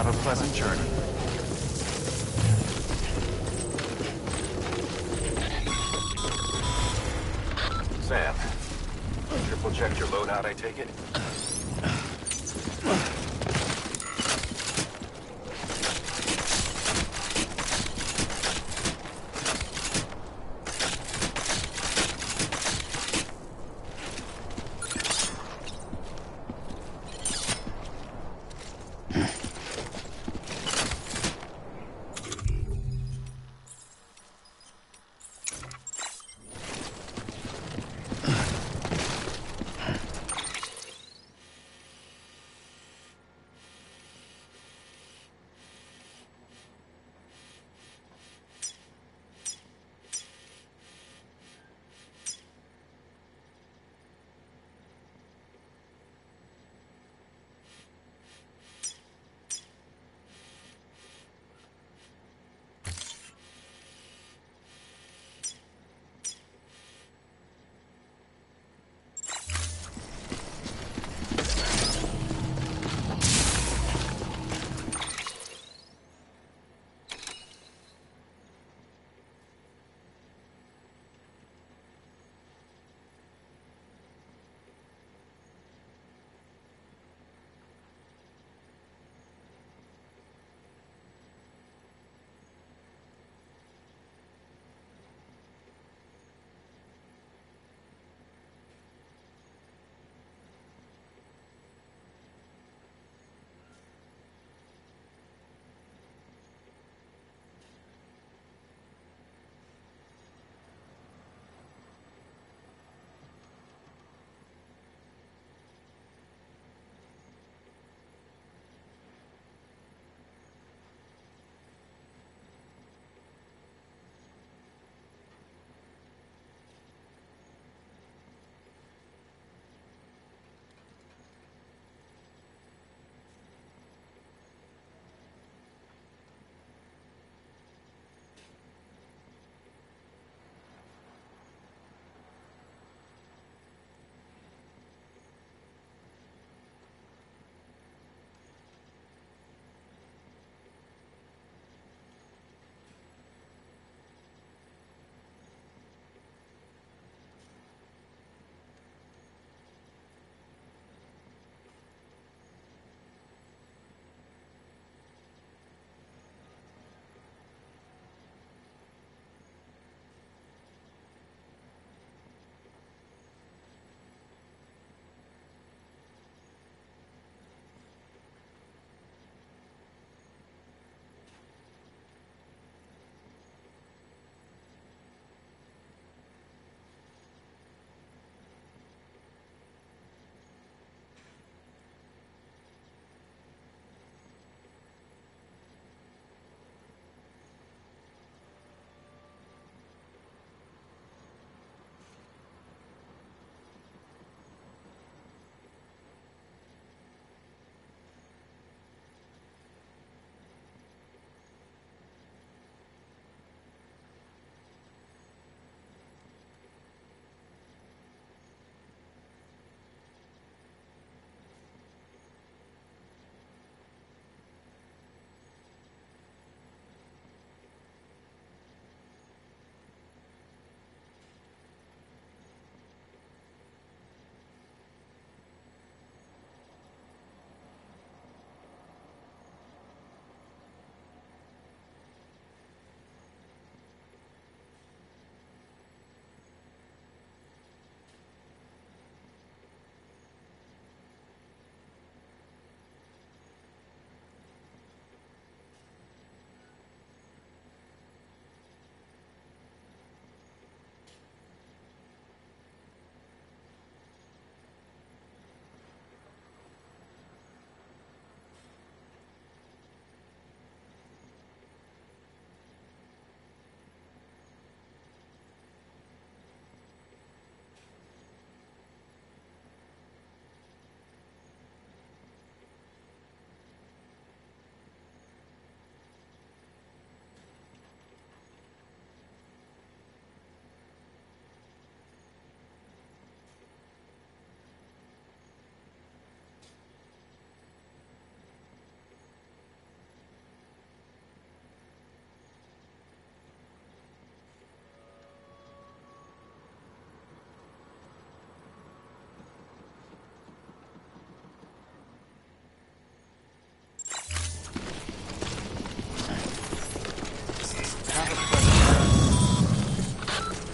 Have a pleasant journey. Sam, triple checked your loadout, I take it?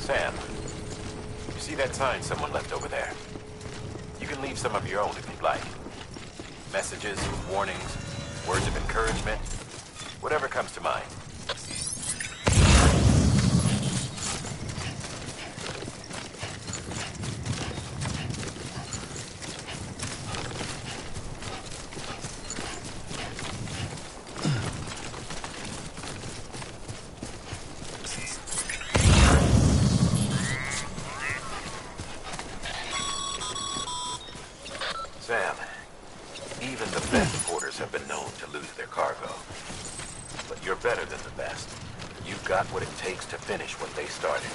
Sam, you see that sign someone left over there? You can leave some of your own if you'd like. Messages, warnings, words of encouragement, whatever comes to mind. Sam, even the best porters have been known to lose their cargo. But you're better than the best. You've got what it takes to finish what they started.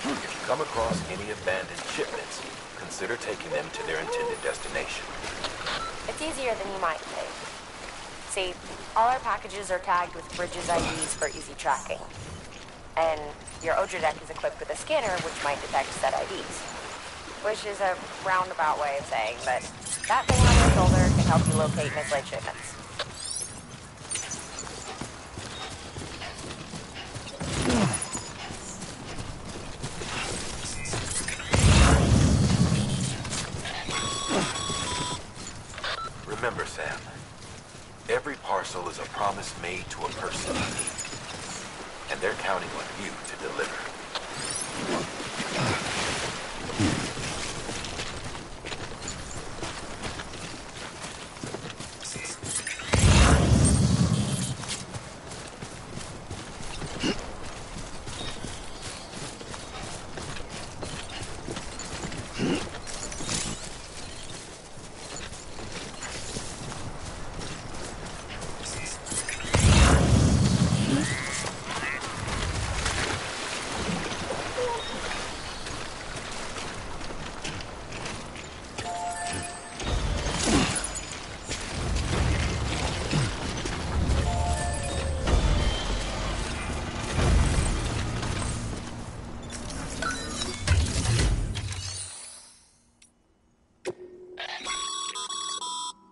If you come across any abandoned shipments, consider taking them to their intended destination. It's easier than you might think. See, all our packages are tagged with Bridges IDs for easy tracking. And your Odra deck is equipped with a scanner which might detect said IDs. Which is a roundabout way of saying that that thing on your shoulder can help you locate mislaid shipments. Remember, Sam, every parcel is a promise made to a person in need. And they're counting on you to deliver.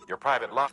Your private lock.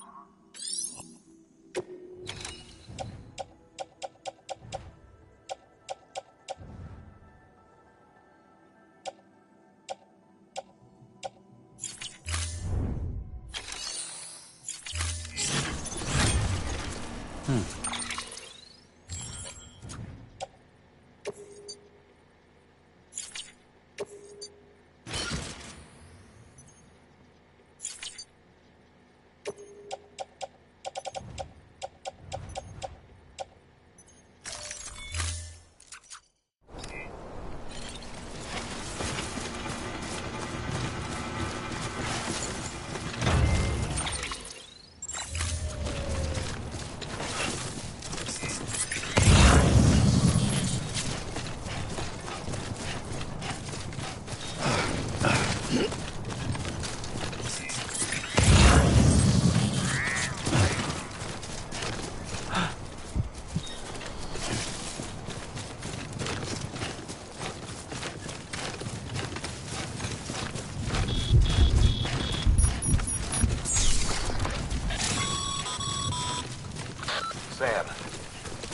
Sam,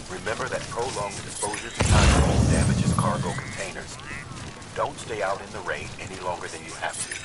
remember that prolonged exposure to alcohol damages cargo containers. Don't stay out in the rain any longer than you have to.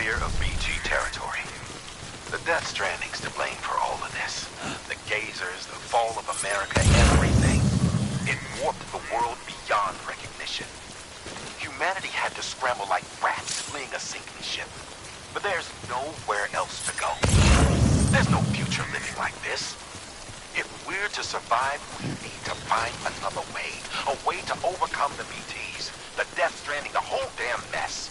clear of BG territory. The Death Stranding's to blame for all of this. The gazers, the fall of America, everything. It warped the world beyond recognition. Humanity had to scramble like rats fleeing a sinking ship. But there's nowhere else to go. There's no future living like this. If we're to survive, we need to find another way. A way to overcome the BTs, the Death Stranding, the whole damn mess.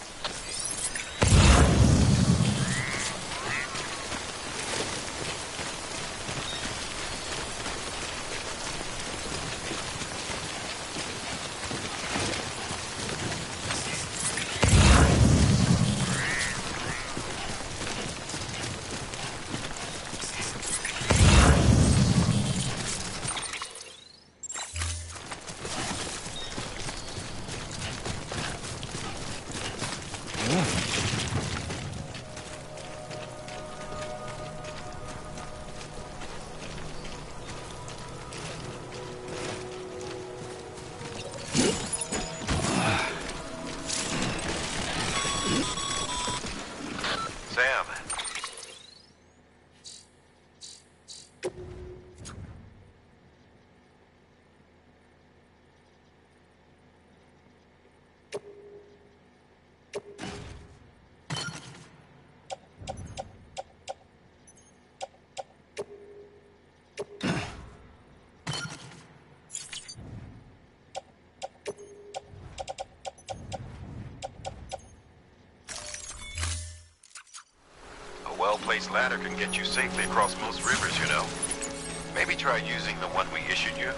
Sam. A well-placed ladder can get you safely across most rivers, you know. Maybe try using the one we issued you.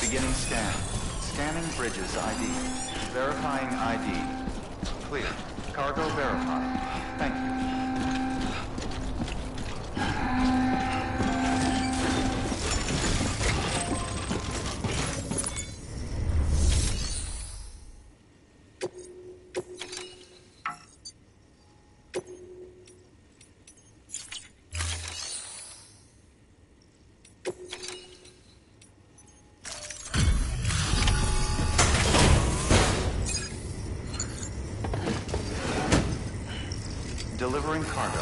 Beginning scan. Scanning bridges ID. Verifying ID. Clear. Cargo verified. Thank you. Delivering cargo.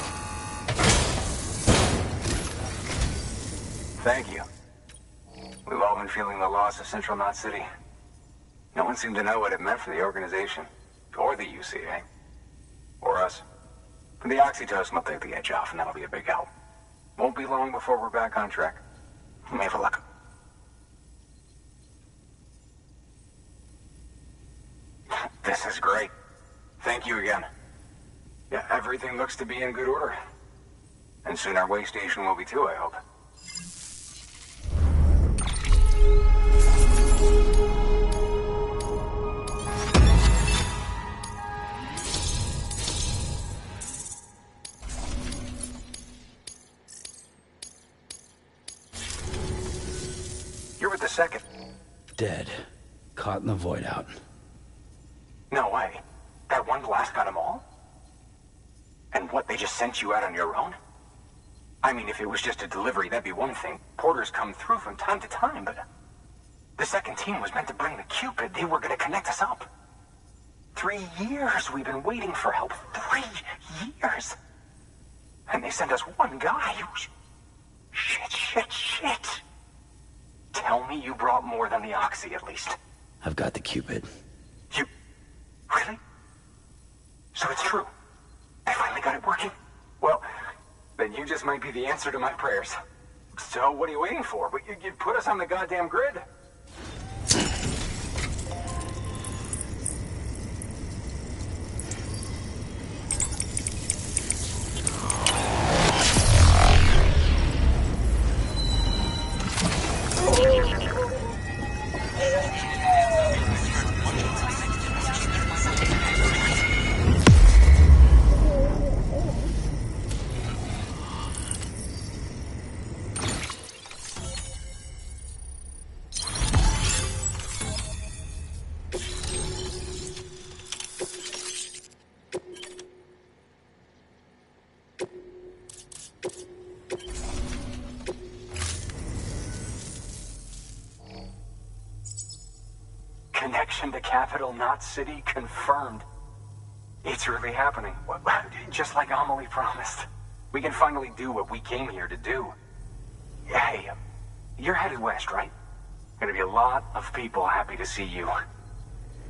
Thank you. We've all been feeling the loss of Central Knot City. No one seemed to know what it meant for the organization, or the UCA, or us. The oxytocin will take the edge off, and that'll be a big help. Won't be long before we're back on track. You may have a look. This is great. Thank you again. Yeah, everything looks to be in good order. And soon our way station will be too, I hope. You're with the second. Dead. Caught in the void out. No way. That one blast got them all? And what, they just sent you out on your own? I mean, if it was just a delivery, that'd be one thing. Porters come through from time to time, but... The second team was meant to bring the Cupid. They were gonna connect us up. 3 years we've been waiting for help. 3 years! And they sent us one guy. Shit. Tell me you brought more than the Oxy, at least. I've got the Cupid. You... Really? So it's true. I finally got it working. Well, then you just might be the answer to my prayers. So what are you waiting for? You put us on the goddamn grid. Connection to Capital Knot City confirmed. It's really happening. Just like Amelie promised. We can finally do what we came here to do. Hey, you're headed west, right? Gonna be a lot of people happy to see you.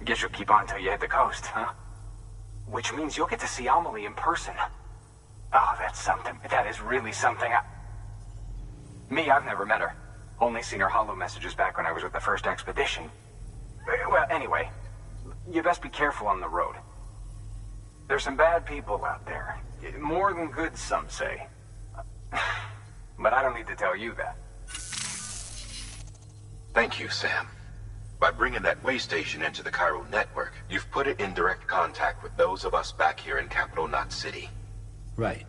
Guess you'll keep on till you hit the coast, huh? Which means you'll get to see Amelie in person. Oh, that's something. That is really something. Me, I've never met her. Only seen her holo messages back when I was with the first expedition. Well, anyway, you best be careful on the road. There's some bad people out there. More than good, some say. But I don't need to tell you that. Thank you, Sam. By bringing that way station into the Cairo network, you've put it in direct contact with those of us back here in Capital Knot City. Right.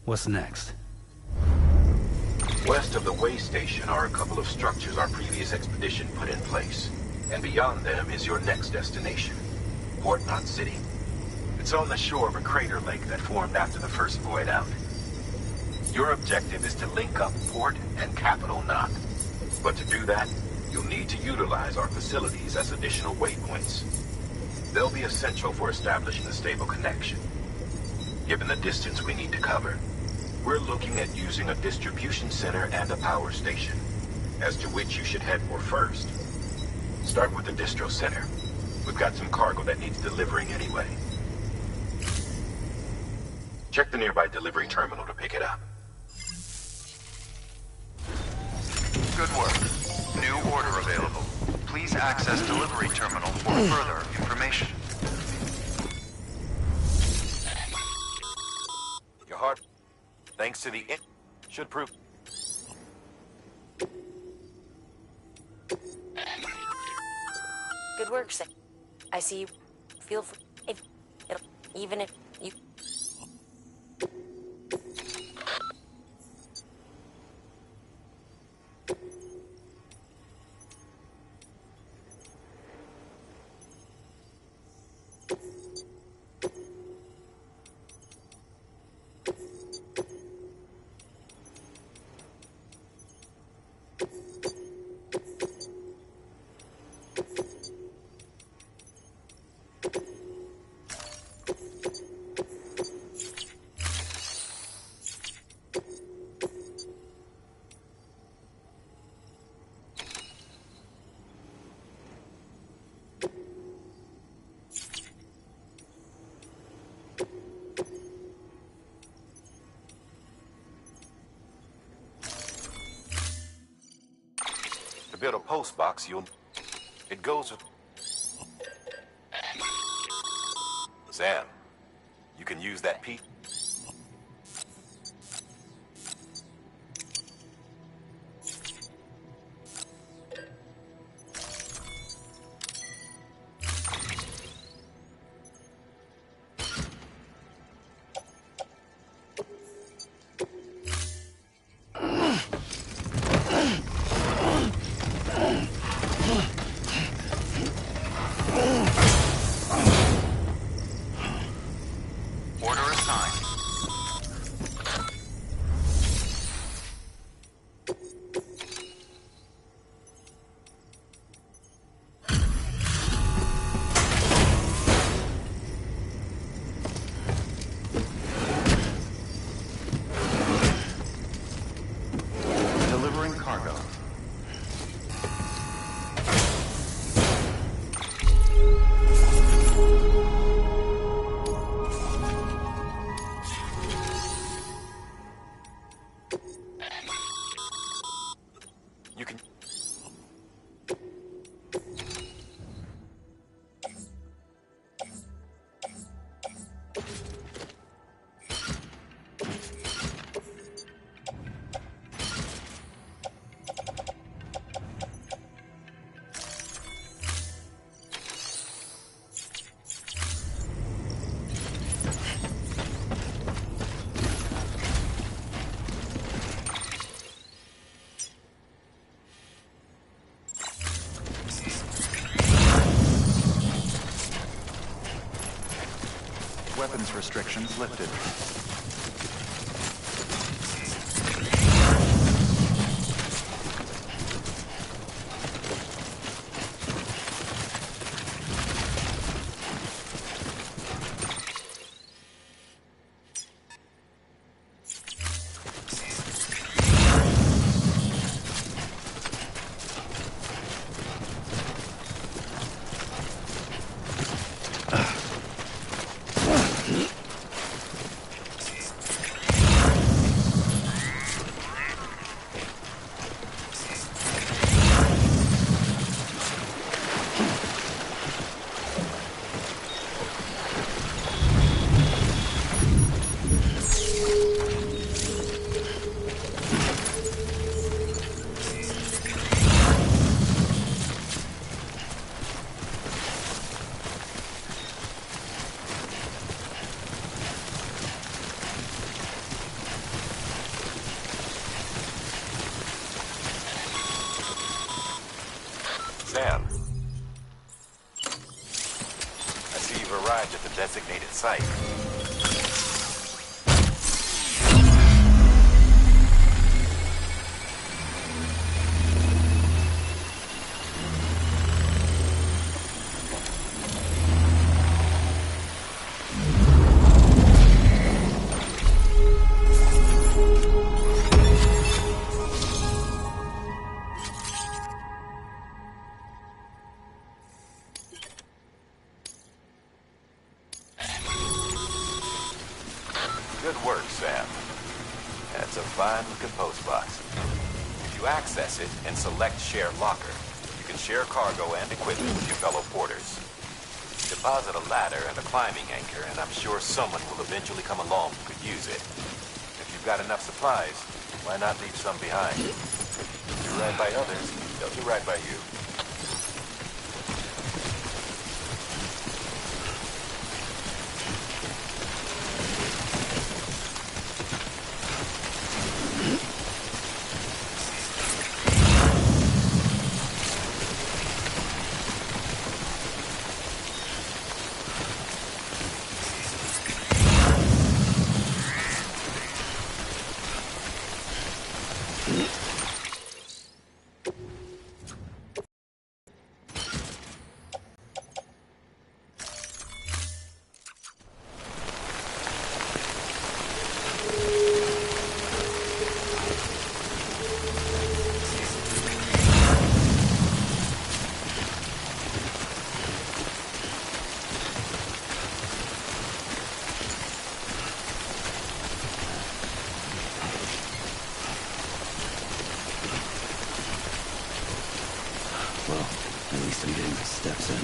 What's next? West of the way station are a couple of structures our previous expedition put in place. And beyond them is your next destination, Port Knot City. It's on the shore of a crater lake that formed after the first void out. Your objective is to link up Port and Capital Knot. But to do that, you'll need to utilize our facilities as additional waypoints. They'll be essential for establishing a stable connection. Given the distance we need to cover, we're looking at using a distribution center and a power station, as to which you should head for first. Start with the distro center. We've got some cargo that needs delivering anyway. Check the nearby delivery terminal to pick it up. Good work. New order available. Please access delivery terminal for further information. Your heart, thanks to the should prove. Good work, Sam. I see you. Feel free. Even if you... build a post box, it goes with... Sam, you can use that piece. Order assigned. Delivering cargo. You can... Weapons restrictions lifted. Sam. I see you've arrived at the designated site. Good work, Sam. That's a fine-looking post box. If you access it and select Share Locker, you can share cargo and equipment with your fellow porters. Deposit a ladder and a climbing anchor, and I'm sure someone will eventually come along who could use it. If you've got enough supplies, why not leave some behind? Do right by others, they'll do right by you. Well, at least I'm getting my steps in.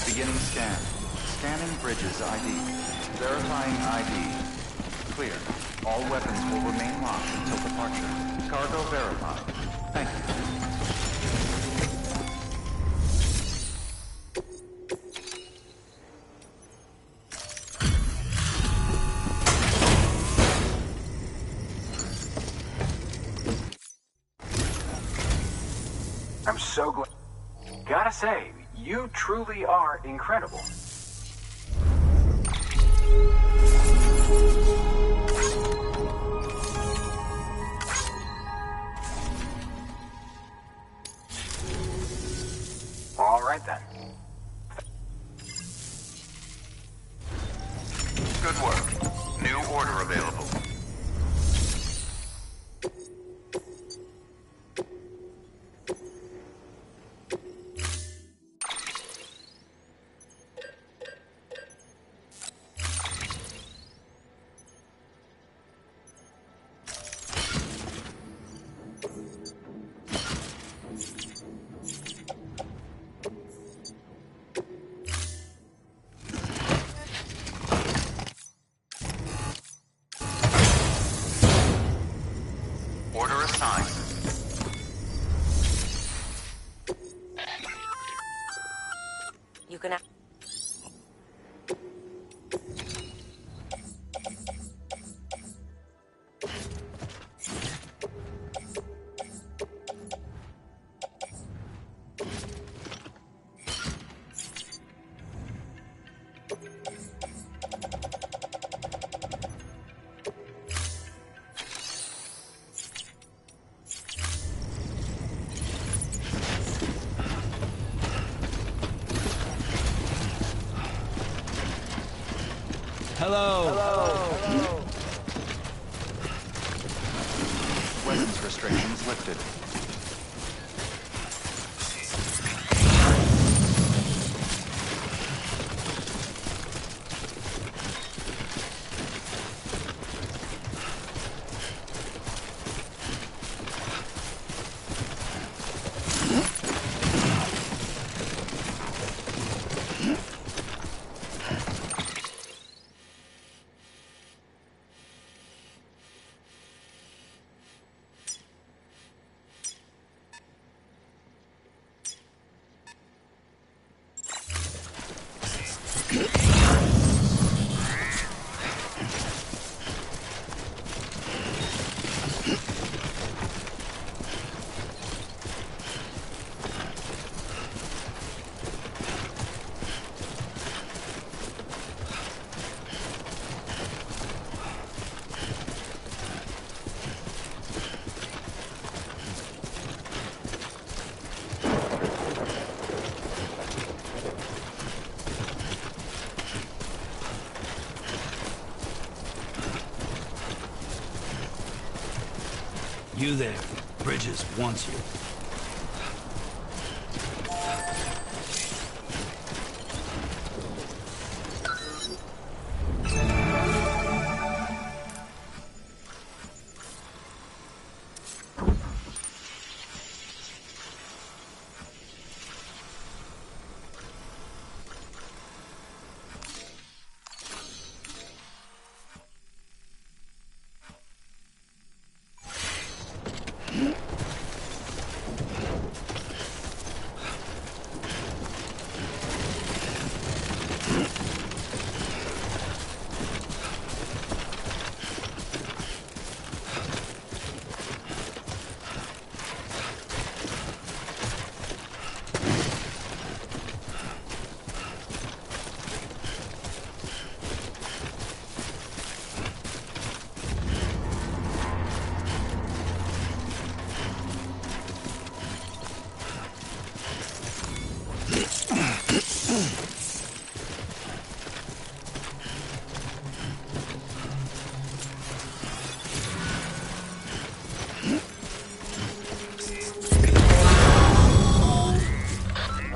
Beginning scan. Scanning bridges ID. Verifying ID. Clear. All weapons will remain locked until departure. Cargo verified. Thank you. I'm so glad. Gotta say, you truly are incredible. All right then. Good work. New order available. Order assigned. You can. Hello. Hello. Weapons restrictions lifted. You there. Bridges wants you.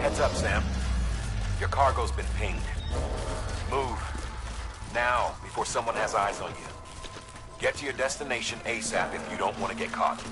Heads up, Sam. Your cargo's been pinged. Move. Now, before someone has eyes on you. Get to your destination ASAP if you don't want to get caught.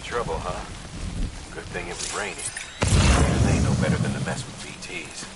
Trouble, huh? Good thing it was raining. They ain't no better than to mess with BTs.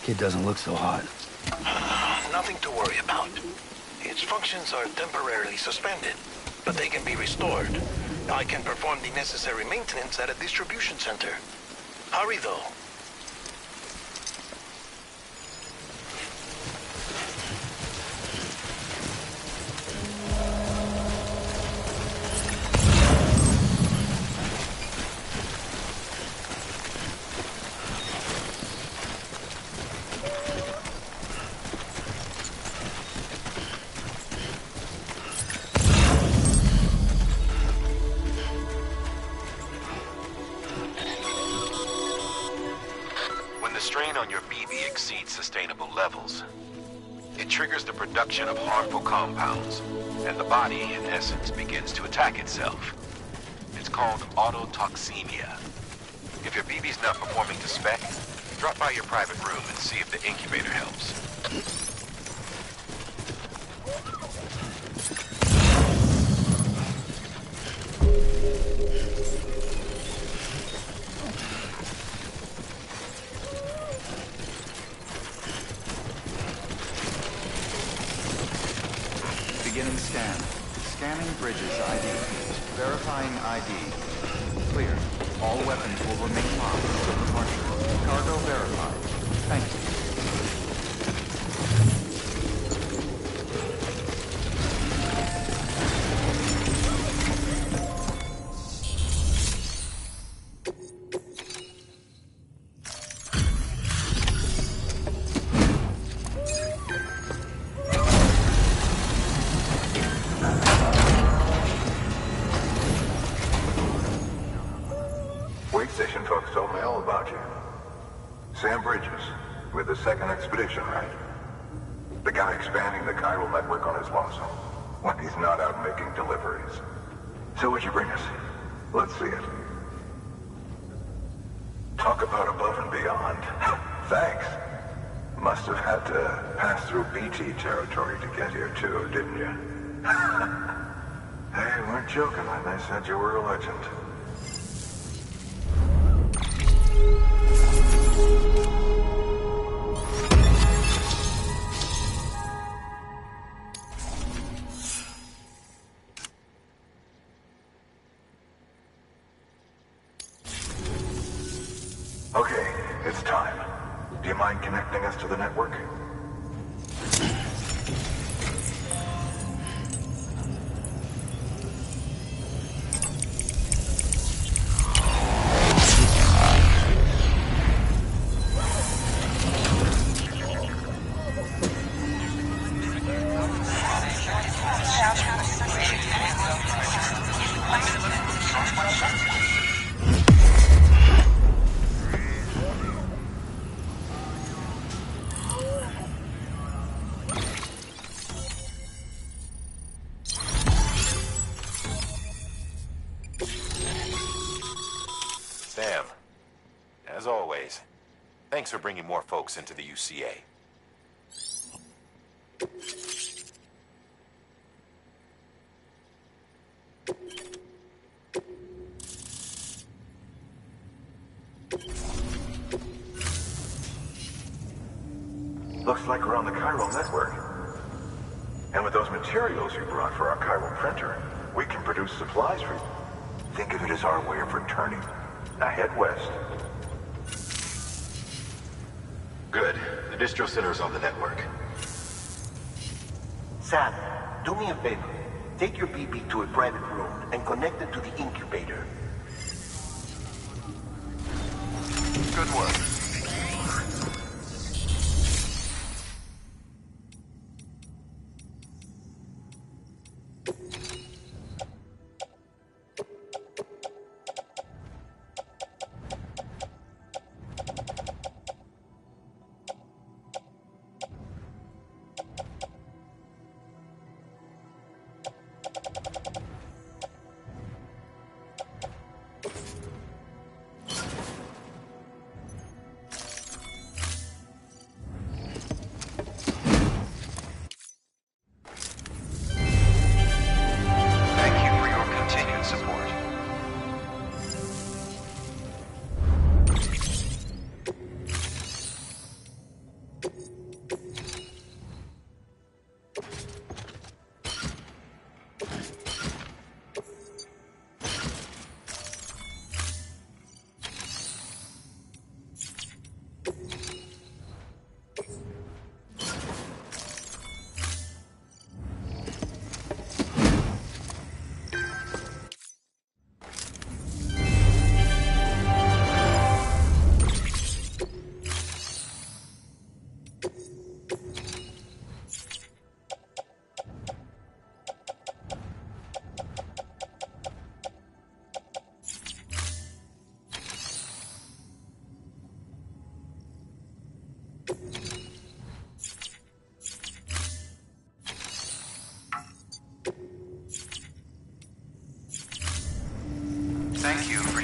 Kid doesn't look so hot. Nothing to worry about. Its functions are temporarily suspended, but they can be restored. I can perform the necessary maintenance at a distribution center. Hurry, though. Sustainable levels. It triggers the production of harmful compounds, and the body, in essence, begins to attack itself. It's called autotoxemia. If your BB's not performing to spec, drop by your private room and see if the incubator helps. Beginning scan. Scanning bridges ID. Verifying ID. Clear. All weapons will remain locked until departure. Cargo verified. Thank you. Wait station folks told me all about you. Sam Bridges, with the second expedition, right? The guy expanding the chiral network on his lonesome, when he's not out making deliveries. So what'd you bring us? Let's see it. Talk about above and beyond. Thanks. Must have had to pass through BT territory to get here too, didn't you? They weren't joking when they said you were a legend. Okay, it's time. Do you mind connecting us to the network? Sam, as always, thanks for bringing more folks into the UCA. Looks like we're on the chiral network. And with those materials you brought for our chiral printer, we can produce supplies for you. Think of it as our way of returning. Now head west. Good. The distro center is on the network. Sam, do me a favor. Take your BB to a private room and connect it to the incubator. Good work.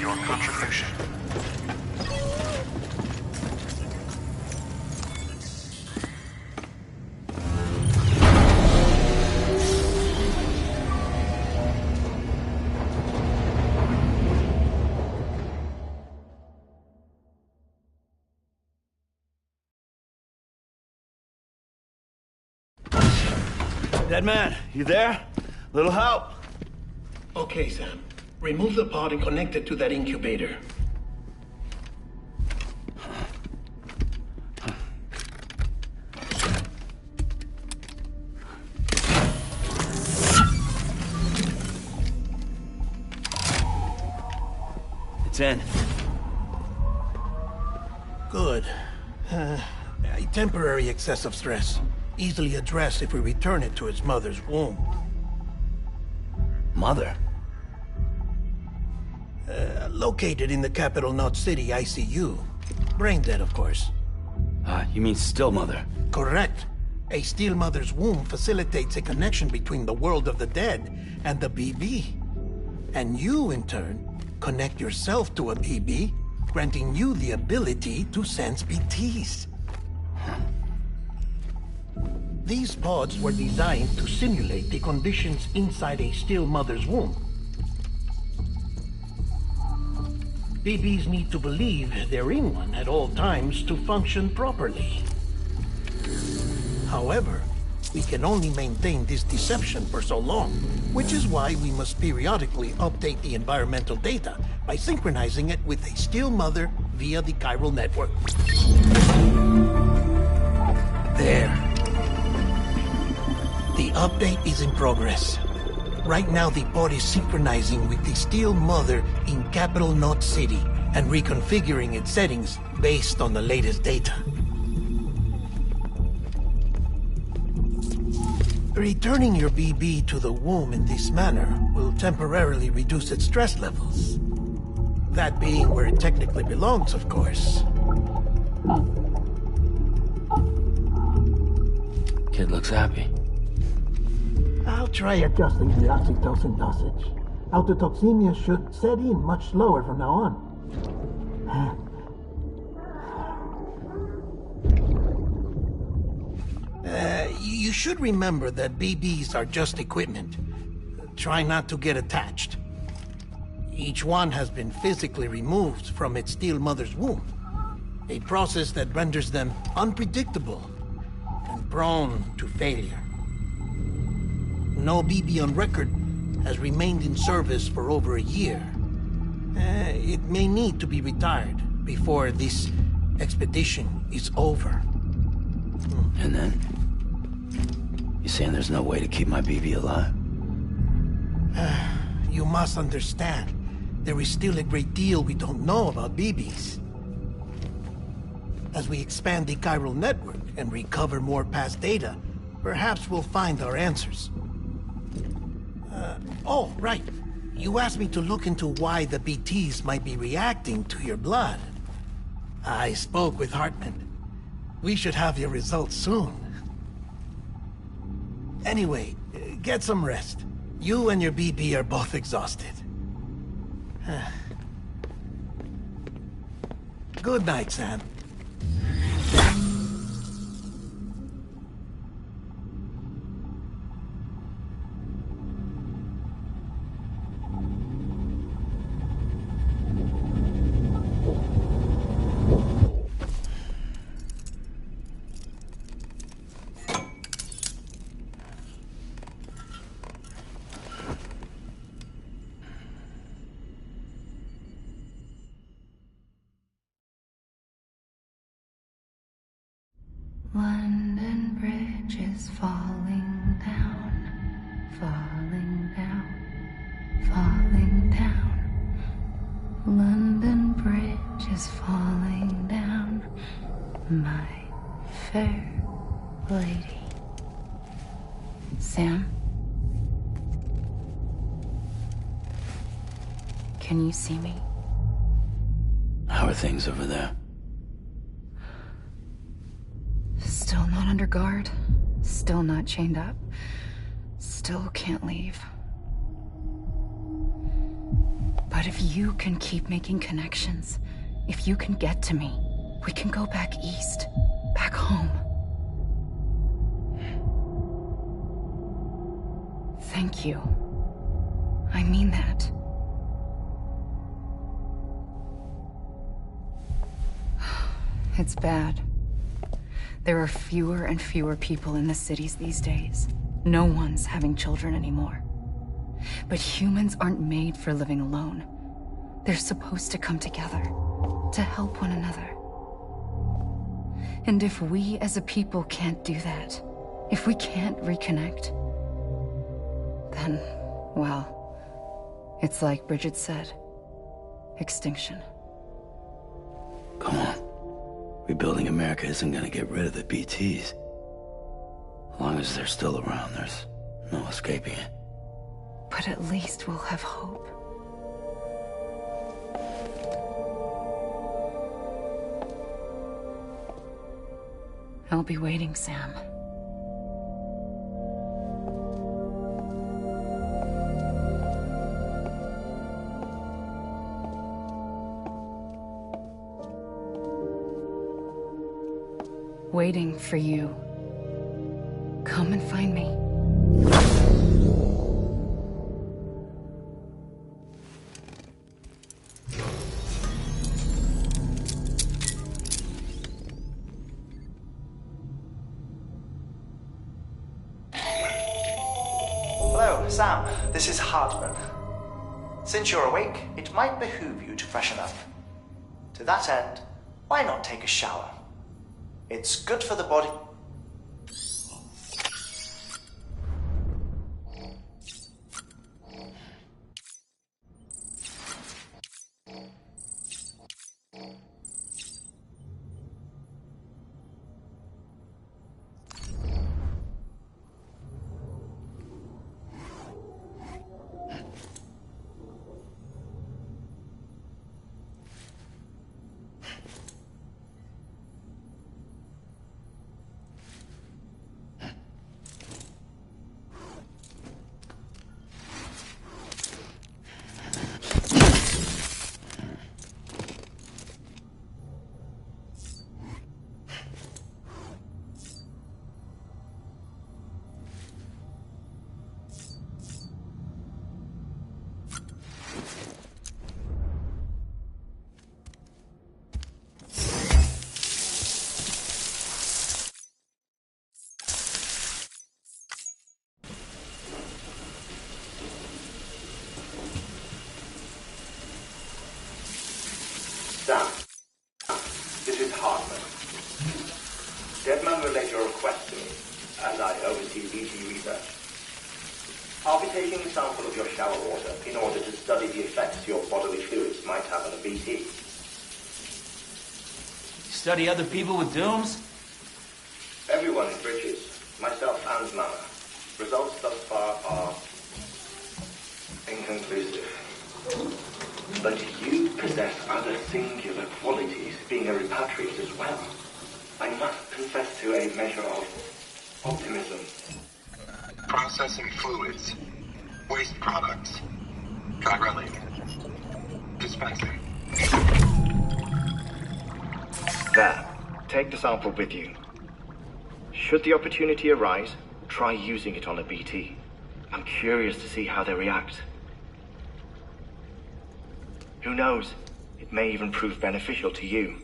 your contribution. Dead man, you there? Little help? Okay, Sam. Remove the pod and connect it to that incubator. It's in. Good. A temporary excessive stress. Easily addressed if we return it to its mother's womb. Mother? Located in the capital Knot City ICU. Brain dead, of course. You mean still mother? Correct. A steel mother's womb facilitates a connection between the world of the dead and the BB. And you, in turn, connect yourself to a BB, granting you the ability to sense BTs. These pods were designed to simulate the conditions inside a still mother's womb. BBs need to believe they're in one at all times to function properly. However, we can only maintain this deception for so long, which is why we must periodically update the environmental data by synchronizing it with a still mother via the chiral network. There. The update is in progress. Right now, the pod is synchronizing with the steel mother in capital Knot City and reconfiguring its settings based on the latest data. Returning your BB to the womb in this manner will temporarily reduce its stress levels. That being where it technically belongs, of course. Kid looks happy. I'll try adjusting the oxytocin dosage. Autotoxemia should set in much slower from now on. You should remember that BBs are just equipment. Try not to get attached. Each one has been physically removed from its steel mother's womb. A process that renders them unpredictable and prone to failure. No BB on record has remained in service for over a year. It may need to be retired before this expedition is over. And then? You saying there's no way to keep my BB alive? You must understand, there is still a great deal we don't know about BBs. As we expand the chiral network and recover more past data, perhaps we'll find our answers. Oh, right. You asked me to look into why the BTs might be reacting to your blood. I spoke with Hartman. We should have your results soon. Anyway, get some rest. You and your BB are both exhausted. Good night, Sam. London Bridge is falling down, falling down, falling down. London Bridge is falling down, my fair lady. Sam? Can you see me? How are things over there? Still not under guard. Still not chained up. Still can't leave. But if you can keep making connections, if you can get to me, we can go back east, back home. Thank you. I mean that. It's bad. There are fewer and fewer people in the cities these days. No one's having children anymore. But humans aren't made for living alone. They're supposed to come together, to help one another. And if we as a people can't do that, if we can't reconnect, then, well, it's like Bridget said, extinction. Come on. Rebuilding America isn't gonna get rid of the BTs. As long as they're still around, there's no escaping it. But at least we'll have hope. I'll be waiting, Sam. Waiting for you. Come and find me. Hello, Sam. This is Hartman. Since you're awake, it might behoove you to freshen up. To that end, why not take a shower? It's good for the body. Sam, this is Hartman. Deadman relayed your request to me, as I oversee BT research. I'll be taking a sample of your shower water in order to study the effects your bodily fluids might have on a BT. Study other people with dooms? Everyone in Bridges, myself and Mama. Results thus far are inconclusive. But you possess other singular qualities, being a repatriate as well. I must confess to a measure of optimism. Processing fluids. Waste products. Drilling. Dispensing. There. Take the sample with you. Should the opportunity arise, try using it on a BT. I'm curious to see how they react. Who knows? It may even prove beneficial to you.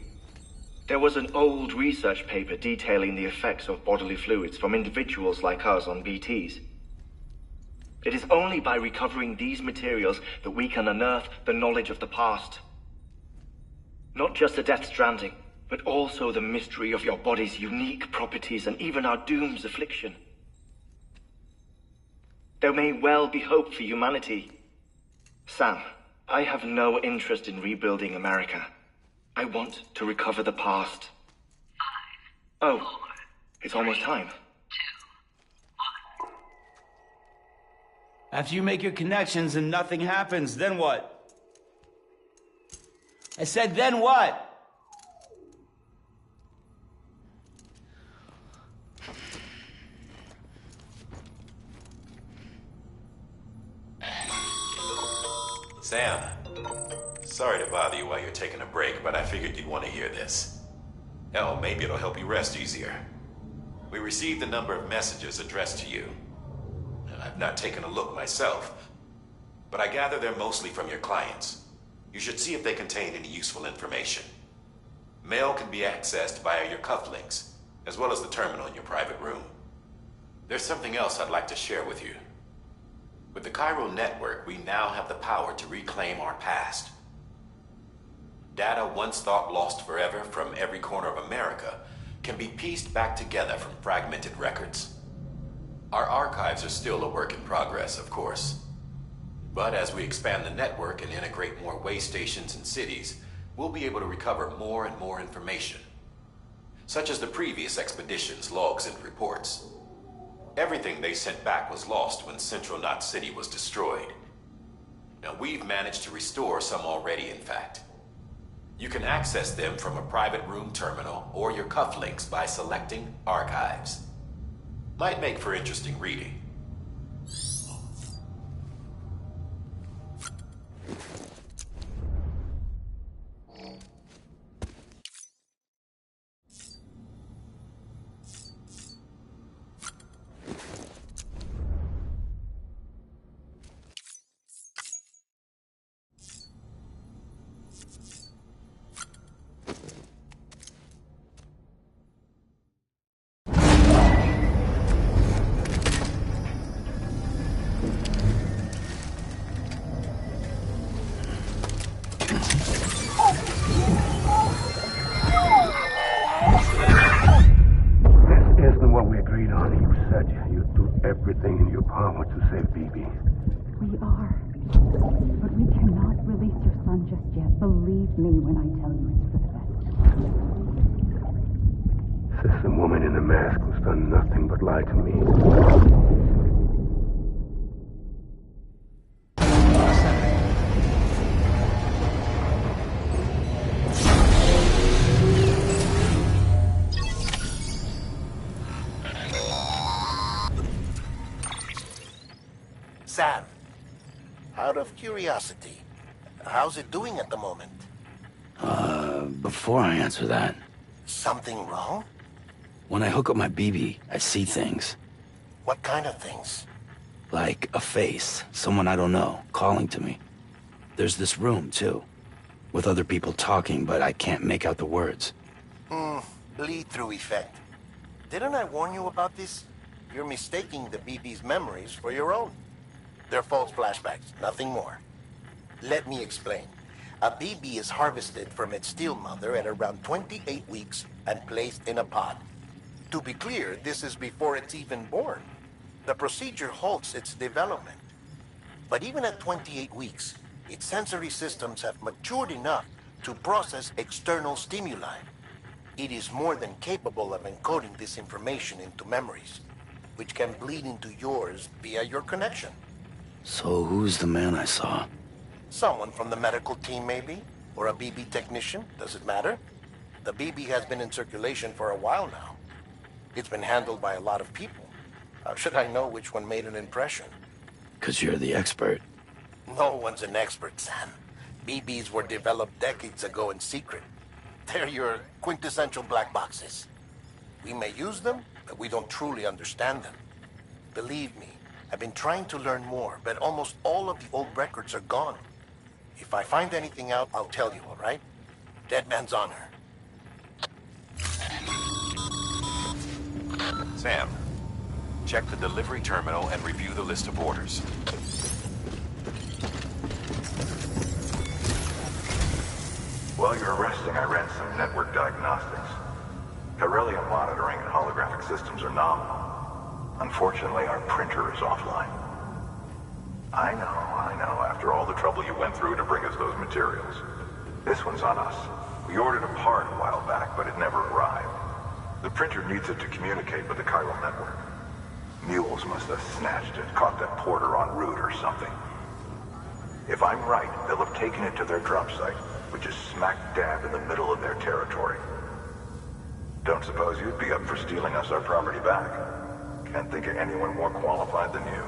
There was an old research paper detailing the effects of bodily fluids from individuals like us on BTs. It is only by recovering these materials that we can unearth the knowledge of the past. Not just the Death Stranding, but also the mystery of your body's unique properties and even our doom's affliction. There may well be hope for humanity. Sam, I have no interest in rebuilding America. I want to recover the past. 5, 4, it's almost time. 2, 1. After you make your connections and nothing happens, then what? I said, then what? Sam, Sorry to bother you while you're taking a break, but I figured you'd want to hear this. Hell, maybe it'll help you rest easier. We received a number of messages addressed to you. I've not taken a look myself, but I gather they're mostly from your clients. You should see if they contain any useful information. Mail can be accessed via your cufflinks, as well as the terminal in your private room. There's something else I'd like to share with you. With the Chiral network, we now have the power to reclaim our past. Data once thought lost forever from every corner of America can be pieced back together from fragmented records. Our archives are still a work in progress, of course. But as we expand the network and integrate more way stations and cities, we'll be able to recover more and more information, such as the previous expedition's logs and reports. Everything they sent back was lost when Central Knot City was destroyed. Now, we've managed to restore some already, in fact. You can access them from a private room terminal or your cufflinks by selecting Archives. Might make for interesting reading. Everything in your power to save BB. We are. But we cannot release your son just yet. Believe me when I tell you it's for the best. System woman in the mask who's done nothing but lie to me. Sam, out of curiosity, how's it doing at the moment? Before I answer that... Something wrong? When I hook up my BB, I see things. What kind of things? Like a face, someone I don't know, calling to me. There's this room, too, with other people talking, but I can't make out the words. Bleed-through effect. Didn't I warn you about this? You're mistaking the BB's memories for your own. They're false flashbacks, nothing more. Let me explain. A BB is harvested from its steel mother at around 28 weeks and placed in a pod. To be clear, this is before it's even born. The procedure halts its development. But even at 28 weeks, its sensory systems have matured enough to process external stimuli. It is more than capable of encoding this information into memories, which can bleed into yours via your connection. So who's the man I saw? Someone from the medical team, maybe? Or a BB technician? Does it matter? The BB has been in circulation for a while now. It's been handled by a lot of people. How should I know which one made an impression? 'Cause you're the expert. No one's an expert, Sam. BBs were developed decades ago in secret. They're your quintessential black boxes. We may use them, but we don't truly understand them. Believe me, I've been trying to learn more, but almost all of the old records are gone. If I find anything out, I'll tell you, all right? Dead man's honor. Sam, check the delivery terminal and review the list of orders. While you're resting, I ran some network diagnostics. Beryllium monitoring and holographic systems are nominal. Unfortunately, our printer is offline. I know. After all the trouble you went through to bring us those materials. This one's on us. We ordered a part a while back, but it never arrived. The printer needs it to communicate with the chiral network. Mules must have snatched it, caught that porter en route or something. If I'm right, they'll have taken it to their drop site, which is smack dab in the middle of their territory. Don't suppose you'd be up for stealing us our property back? Can't think of anyone more qualified than you.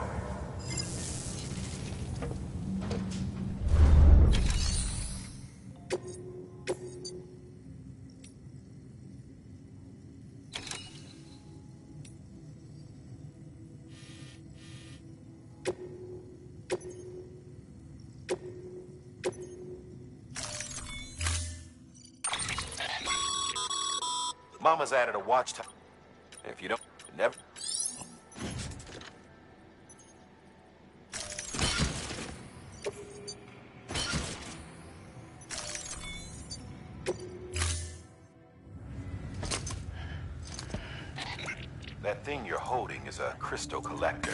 Mama's added a watch time. If you don't, never... That thing you're holding is a crystal collector.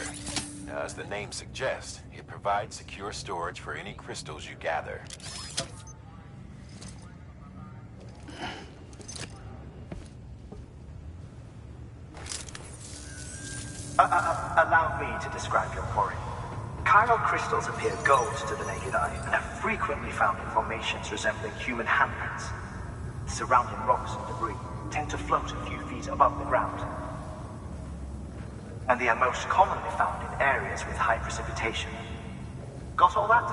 Now, as the name suggests, it provides secure storage for any crystals you gather. Allow me to describe your quarry. Chiral crystals appear gold to the naked eye and are frequently found in formations resembling human handprints. Surrounding rocks and debris tend to float a few feet above the ground. And they are most commonly found in areas with high precipitation. Got all that?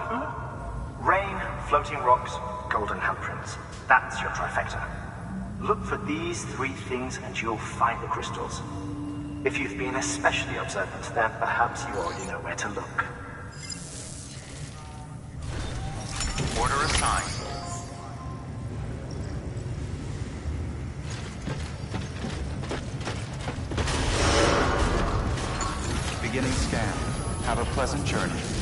Rain, floating rocks, golden handprints. That's your trifecta. Look for these three things and you'll find the crystals. If you've been especially observant, then perhaps you already know where to look. Order assigned. Beginning scan. Have a pleasant journey.